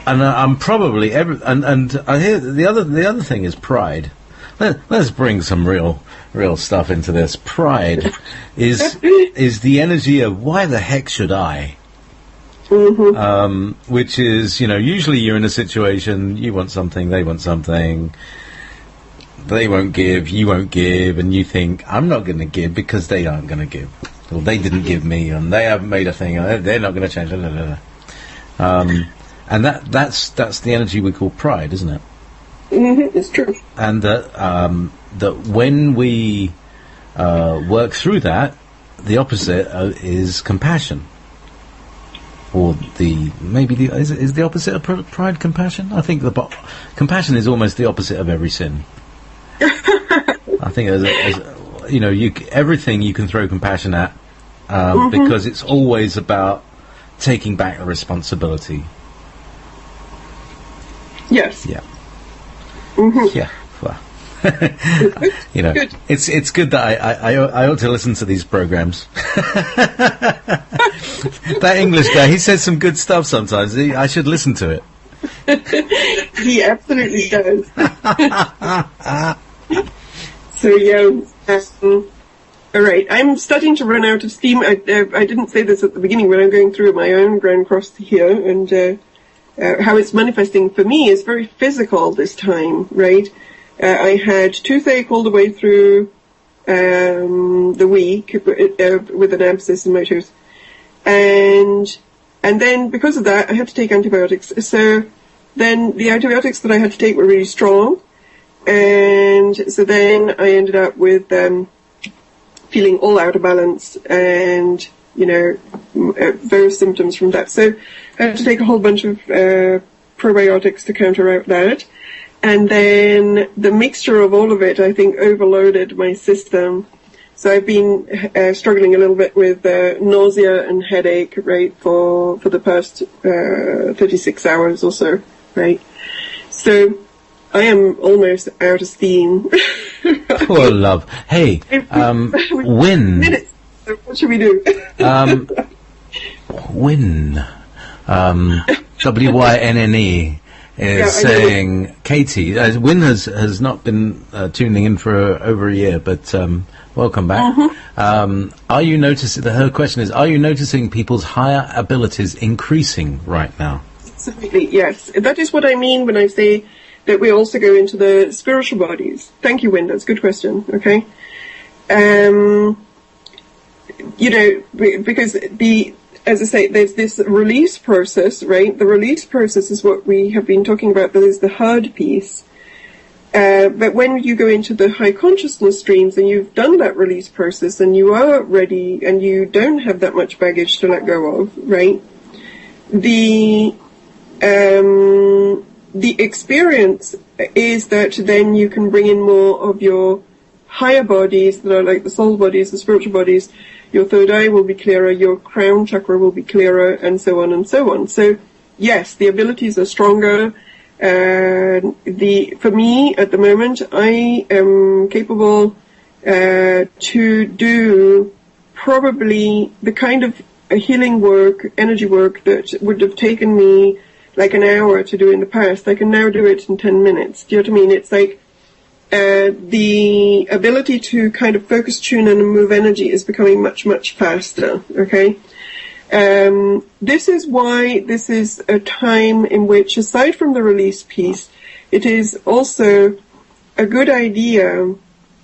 I'm probably and I hear the other thing is pride. let's bring some real stuff into this. Pride is the energy of why the heck should I? Mm-hmm. Which is, usually you're in a situation, you want something, they want something, they won't give, you won't give, and you think, I'm not going to give because they aren't going to give. Well, they didn't give me, and they haven't made a thing, and they're not going to change. Blah, blah, blah. And that's the energy we call pride, isn't it? Mm-hmm. It's true. And that when we work through that, the opposite is compassion. Or is the opposite of pride compassion? I think compassion is almost the opposite of every sin. I think everything you can throw compassion at, because it's always about taking back the responsibility. Yes. Yeah. Mm-hmm. Yeah. Well, good. It's good that I ought to listen to these programs. That English guy, he says some good stuff sometimes. I should listen to it. He absolutely does. So yeah. All right, I'm starting to run out of steam. I didn't say this at the beginning, but I'm going through my own Grand Cross here, and how it's manifesting for me is very physical this time, right? I had toothache all the way through the week with an abscess in my tooth, and then because of that, I had to take antibiotics. So then the antibiotics that I had to take were really strong, and so then I ended up with feeling all out of balance and, various symptoms from that. So I had to take a whole bunch of probiotics to counteract that. And then the mixture of all of it, I think, overloaded my system. So I've been struggling a little bit with nausea and headache, right, for the past 36 hours or so, right? So I am almost out of steam. Poor love. Hey, Win. Minutes. So what should we do? Win. WYNNE is saying, Katie, Win has not been tuning in for over a year, but welcome back. Are you noticing, her question is, are you noticing people's higher abilities increasing right now? Absolutely, yes. That is what I mean when I say that we also go into the spiritual bodies. Thank you, Win. That's a good question. Okay. Because as I say, there's this release process, right? The release process is what we have been talking about. That is the hard piece. But when you go into the high consciousness streams and you've done that release process and you are ready and you don't have that much baggage to let go of, right? The experience is that then you can bring in more of your higher bodies that are like the soul bodies, the spiritual bodies. Your third eye will be clearer, your crown chakra will be clearer, and so on and so on. So, yes, the abilities are stronger. For me, at the moment, I am capable to do probably the kind of healing work, energy work that would have taken me like an hour to do in the past. I can now do it in 10 minutes. Do you know what I mean? It's like the ability to kind of focus, tune in, and move energy is becoming much, much faster, okay? This is why this is a time in which, aside from the release piece, it is also a good idea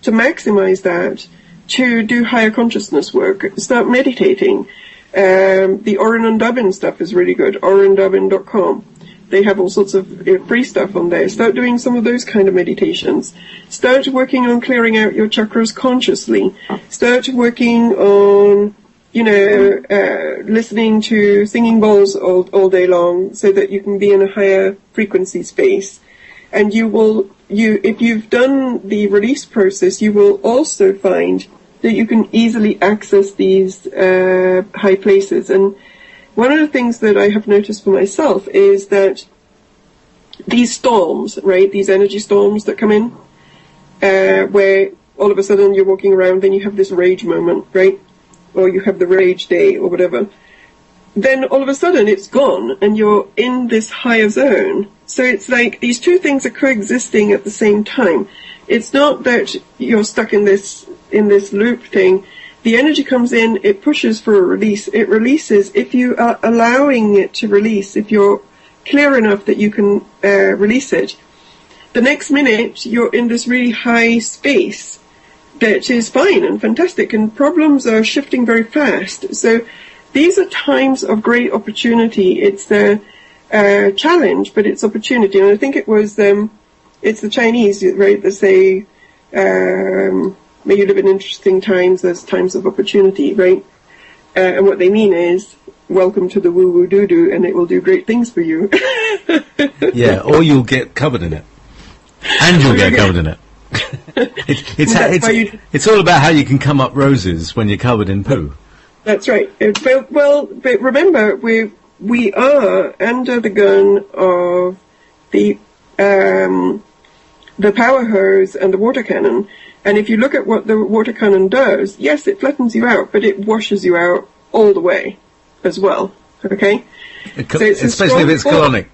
to maximize that, to do higher consciousness work, start meditating. The Oren and Dubbin stuff is really good, orendubbin.com. They have all sorts of free stuff on there. Start doing some of those kind of meditations. Start working on clearing out your chakras consciously. Start working on, listening to singing bowls all day long so that you can be in a higher frequency space. And if you've done the release process, you will also find that you can easily access these high places. And one of the things that I have noticed for myself is that these storms, right, these energy storms that come in, where all of a sudden you're walking around and you have this rage moment, right, or you have the rage day or whatever, then all of a sudden it's gone and you're in this higher zone. So it's like these two things are coexisting at the same time. It's not that you're stuck in this loop thing. The energy comes in, it pushes for a release. It releases if you are allowing it to release, if you're clear enough that you can release it. The next minute, you're in this really high space that is fine and fantastic, and problems are shifting very fast. So these are times of great opportunity. It's a challenge, but it's opportunity. And I think it was, it's the Chinese, right, that say, may you live in interesting times, there's times of opportunity, right? And what they mean is, welcome to the woo-woo doo-doo, and it will do great things for you. Yeah, or you'll get covered in it. And you'll get covered in it. It's all about how you can come up roses when you're covered in poo. That's right. But remember, we are under the gun of the power hose and the water cannon. And if you look at what the water cannon does, yes, it flattens you out, but it washes you out all the way as well. Okay? Especially if it's colonic.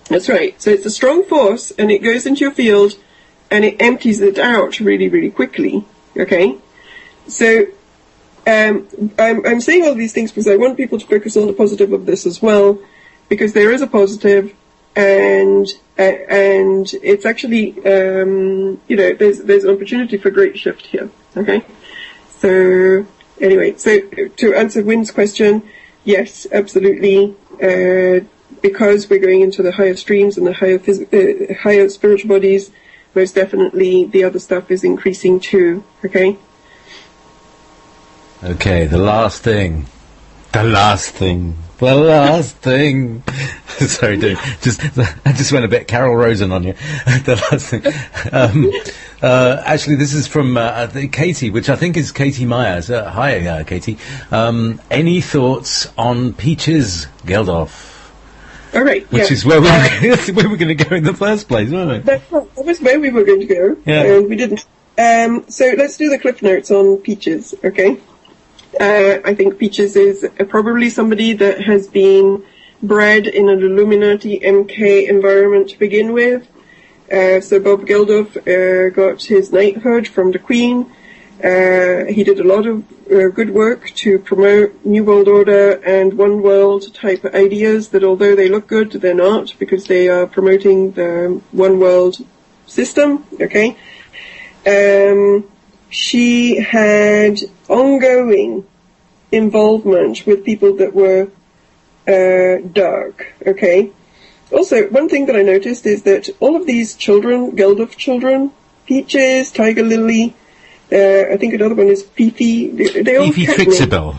That's right. So it's a strong force, and it goes into your field, and it empties it out really, really quickly. Okay? So I'm saying all these things because I want people to focus on the positive of this as well, because there is a positive, and it's actually, there's an opportunity for great shift here. Okay? So anyway, so to answer Wynn's question, yes, absolutely. Because we're going into the higher streams and the higher spiritual bodies, most definitely the other stuff is increasing too. Okay. Okay, the last thing. Sorry, dude. I just went a bit Carol Rosen on you. The last thing. Actually, this is from Katie, which I think is Katie Myers. Hi, Katie. Any thoughts on peaches, Geldof? All right. Which is where we were going to go in the first place, weren't we? That was where we were going to go, and we didn't. So let's do the cliff notes on peaches, okay? I think peaches is probably somebody that has been bred in an Illuminati MK environment to begin with. So Bob Geldof got his knighthood from the Queen. He did a lot of good work to promote New World Order and One World type ideas that, although they look good, they're not, because they are promoting the One World system, okay? She had ongoing involvement with people that were dark, okay? Also, one thing that I noticed is that all of these children, Geldof children, Peaches, Tiger Lily, I think another one is Fifi. They all Fifi Trixibel.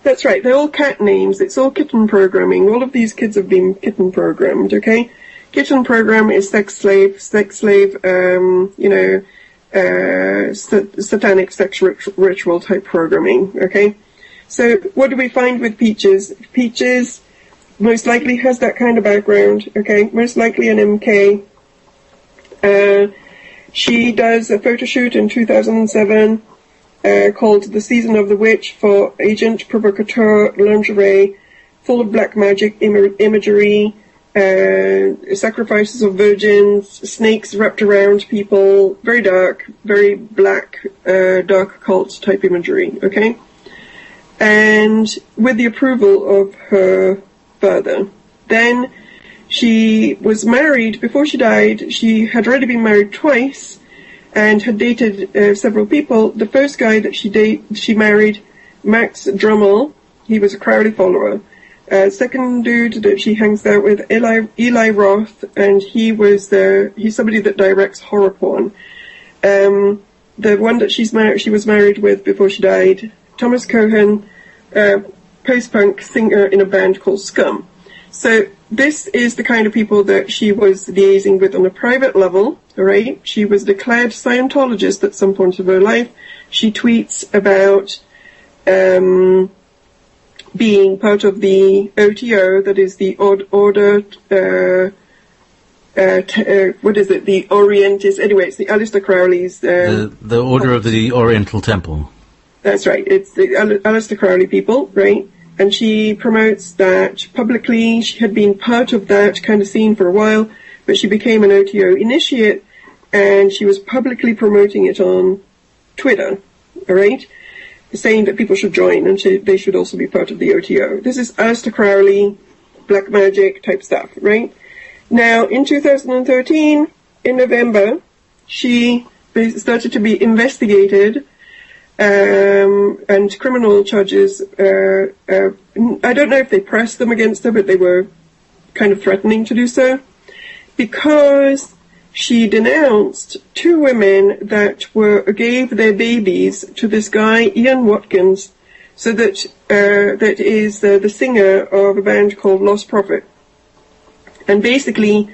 That's right. They're all cat names. It's all kitten programming. All of these kids have been kitten programmed. Okay, kitten program is sex slave, satanic sex ritual type programming. Okay, so what do we find with Peaches? Peaches most likely has that kind of background. Okay, most likely an MK. She does a photo shoot in 2007 called The Season of the Witch for Agent Provocateur lingerie, full of black magic imagery, sacrifices of virgins, snakes wrapped around people, very dark, very black, dark occult type imagery, okay? And with the approval of her father. Then she was married, before she died, she had already been married twice and had dated several people. The first guy that she married, Max Drummel, he was a Crowley follower. Second dude that she hangs out with, Eli Roth, and he's somebody that directs horror porn. The one that she was married with before she died, Thomas Cohen, post-punk singer in a band called Scum. So this is the kind of people that she was liaising with on a private level, all right? She was a declared Scientologist at some point of her life. She tweets about being part of the OTO, that is the Order, what is it, the Orientis, anyway, it's the Aleister Crowley's... the Order of the Oriental Temple. That's right, it's the Aleister Crowley people, right? And she promotes that publicly. She had been part of that kind of scene for a while, but she became an OTO initiate, and she was publicly promoting it on Twitter, all right, saying that people should join and they should also be part of the OTO. This is Aleister Crowley, black magic type stuff, right? Now, in 2013, in November, she started to be investigated, and criminal charges, I don't know if they pressed them against her, but they were kind of threatening to do so, because she denounced two women that gave their babies to this guy, Ian Watkins, so that is the singer of a band called Lost Prophet. And basically,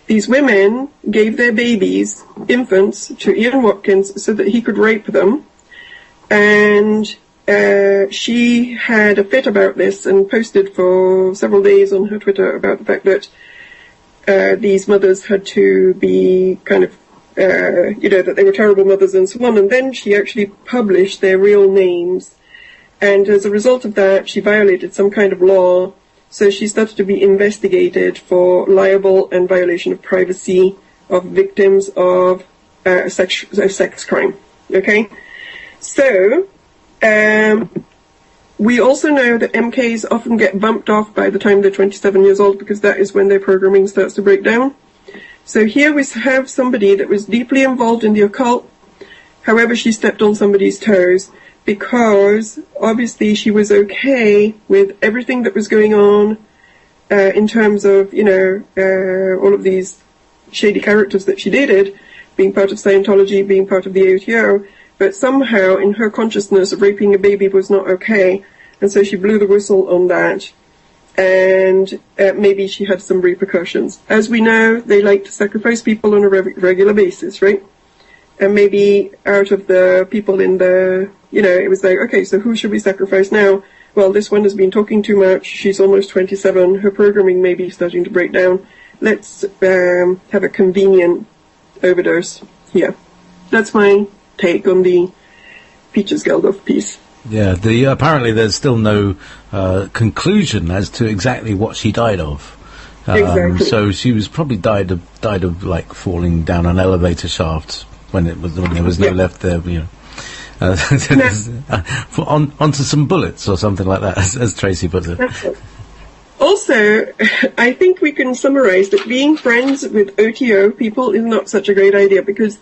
these women gave their babies, infants, to Ian Watkins so that he could rape them. And she had a fit about this and posted for several days on her Twitter about the fact that these mothers had to be kind of, that they were terrible mothers and so on. And then she actually published their real names. And as a result of that, she violated some kind of law. So she started to be investigated for libel and violation of privacy of victims of a sex crime. Okay? So, we also know that MKs often get bumped off by the time they're 27 years old because that is when their programming starts to break down. So here we have somebody that was deeply involved in the occult. However, she stepped on somebody's toes because obviously she was okay with everything that was going on in terms of, all of these shady characters that she dated, being part of Scientology, being part of the ATO, but somehow in her consciousness raping a baby was not okay, and so she blew the whistle on that, and maybe she had some repercussions. As we know, they like to sacrifice people on a regular basis, right? And maybe out of the people in the, it was like, okay, so who should we sacrifice now? Well, this one has been talking too much. She's almost 27. Her programming may be starting to break down. Let's have a convenient overdose here. That's my take on the Peaches Geldof piece. Yeah, apparently there's still no conclusion as to exactly what she died of. Exactly. So she was probably died of like falling down an elevator shaft when there was no left there, onto some bullets or something like that, as Tracy puts it. Also, I think we can summarize that being friends with OTO people is not such a great idea because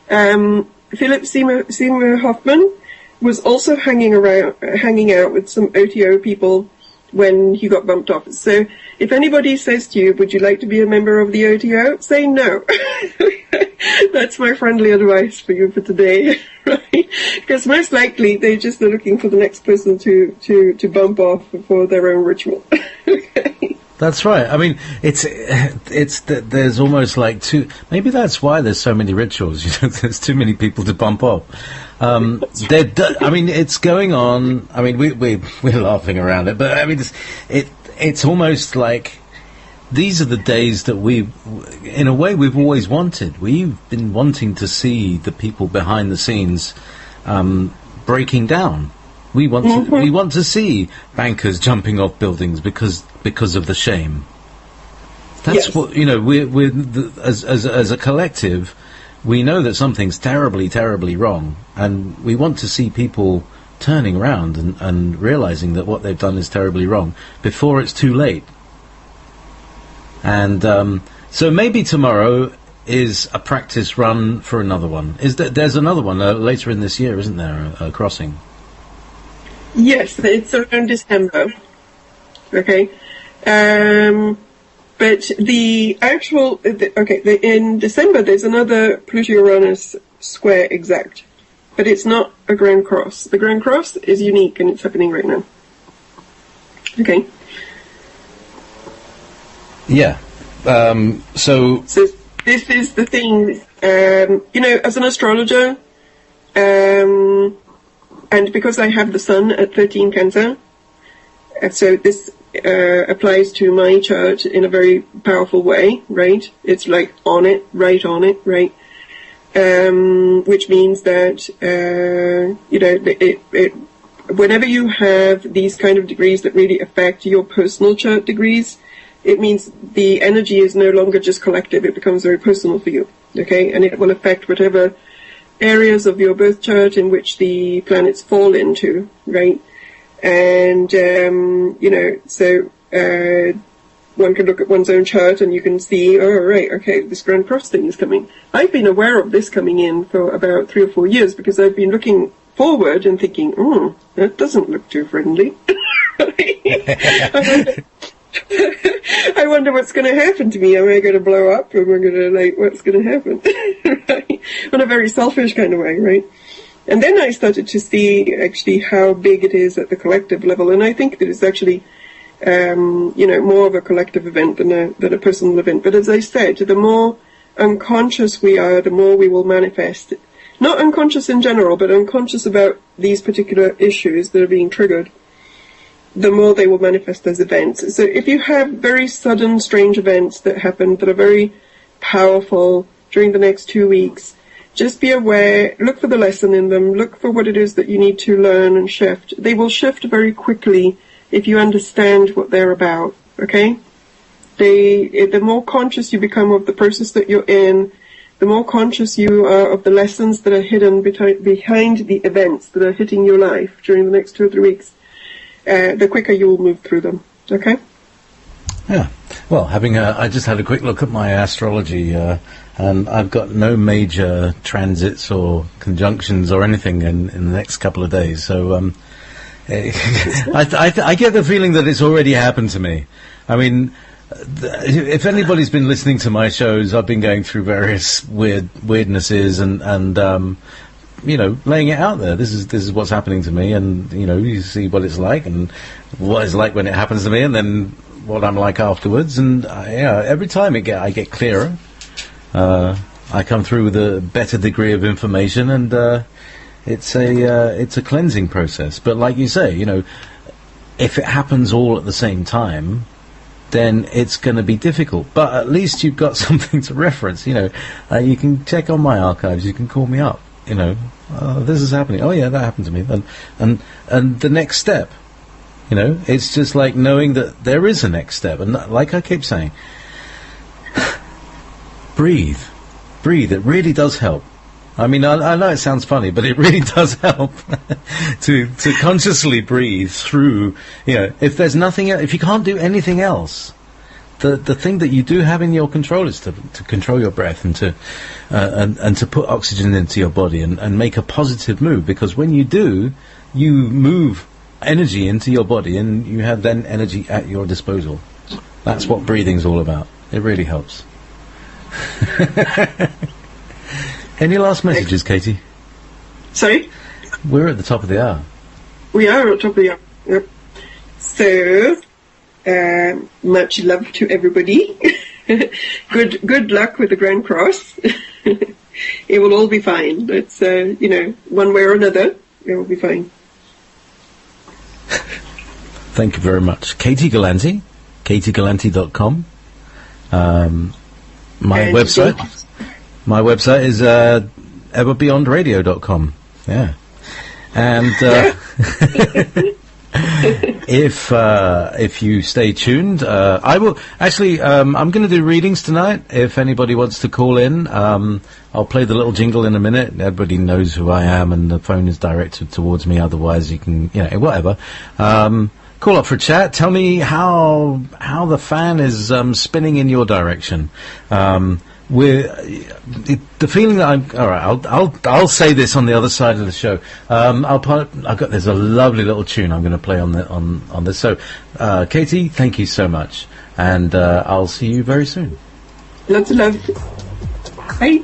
Philip Seymour Hoffman was also hanging out with some OTO people when he got bumped off. So if anybody says to you, would you like to be a member of the OTO? Say no. That's my friendly advice for you for today, right? Because most likely they just are looking for the next person to bump off for their own ritual. Okay. That's right. I mean, there's almost like maybe that's why there's so many rituals. There's too many people to bump off. I mean, it's going on. I mean, we're laughing around it, but I mean, it's almost like these are the days that in a way, we've always wanted. We've been wanting to see the people behind the scenes breaking down. We want to see bankers jumping off buildings because of the shame. That's what as a collective, we know that something's terribly, terribly wrong, and we want to see people turning around and realizing that what they've done is terribly wrong before it's too late. And so maybe tomorrow is a practice run for another one. There's another one later in this year, isn't there? A crossing. Yes, it's around December. Okay. But the actual, in December there's another Pluto-Uranus square exact. But it's not a Grand Cross. The Grand Cross is unique and it's happening right now. Okay. Yeah. So this is the thing, as an astrologer, and because I have the sun at 13 Cancer, so this applies to my chart in a very powerful way, right? It's like right on it, right? Which means that, whenever you have these kind of degrees that really affect your personal chart degrees, it means the energy is no longer just collective, it becomes very personal for you, okay? And it will affect whatever areas of your birth chart in which the planets fall into, right? And, so one can look at one's own chart and you can see, oh, right, okay, this Grand Cross thing is coming. I've been aware of this coming in for about 3 or 4 years because I've been looking forward and thinking, that doesn't look too friendly. I wonder what's going to happen to me. Am I going to blow up? Am I going to, what's going to happen? Right? In a very selfish kind of way, right? And then I started to see actually how big it is at the collective level. And I think that it's actually, more of a collective event than a personal event. But as I said, the more unconscious we are, the more we will manifest. Not unconscious in general, but unconscious about these particular issues that are being triggered, the more they will manifest as events. So if you have very sudden, strange events that happen that are very powerful during the next 2 weeks, just be aware, look for the lesson in them, look for what it is that you need to learn and shift. They will shift very quickly if you understand what they're about, okay? The more conscious you become of the process that you're in, the more conscious you are of the lessons that are hidden behind the events that are hitting your life during the next 2 or 3 weeks, the quicker you will move through them, okay? Yeah. Well, I just had a quick look at my astrology, and I've got no major transits or conjunctions or anything in the next couple of days. So I get the feeling that it's already happened to me. I mean, if anybody's been listening to my shows, I've been going through various weirdnesses and laying it out there. This is what's happening to me, and you see what it's like and what it's like when it happens to me, and then what I'm like afterwards. And every time I get clearer. I come through with a better degree of information, and it's a cleansing process. But like you say, if it happens all at the same time, then it's going to be difficult. But at least you've got something to reference. You can check on my archives. You can call me up. This is happening. Oh yeah, that happened to me. And the next step. It's just like knowing that there is a next step. And like I keep saying, breathe. It really does help. I mean, I know it sounds funny, but it really does help to consciously breathe through. If there's nothing, if you can't do anything else, the thing that you do have in your control is to control your breath and to put oxygen into your body and make a positive move. Because when you do, you move energy into your body, and you have then energy at your disposal. That's what breathing's all about. It really helps. Any last messages, Katie? Sorry? We're at the top of the hour. We are at the top of the hour. Yep. So, much love to everybody. Good luck with the Grand Cross. It will all be fine. It's, one way or another, it will be fine. Thank you very much. Katie Gallanti, katiegallanti.com. My website is everbeyondradio.com. Yeah. And if you stay tuned, I will actually. I'm going to do readings tonight. If anybody wants to call in, I'll play the little jingle in a minute. Everybody knows who I am, and the phone is directed towards me. Otherwise, you can, whatever. Call up for a chat. Tell me how the fan is spinning in your direction. The feeling that I'm all right. I'll say this on the other side of the show. There's a lovely little tune I'm going to play on this. So, Katie, thank you so much, and I'll see you very soon. Lots of love. Bye.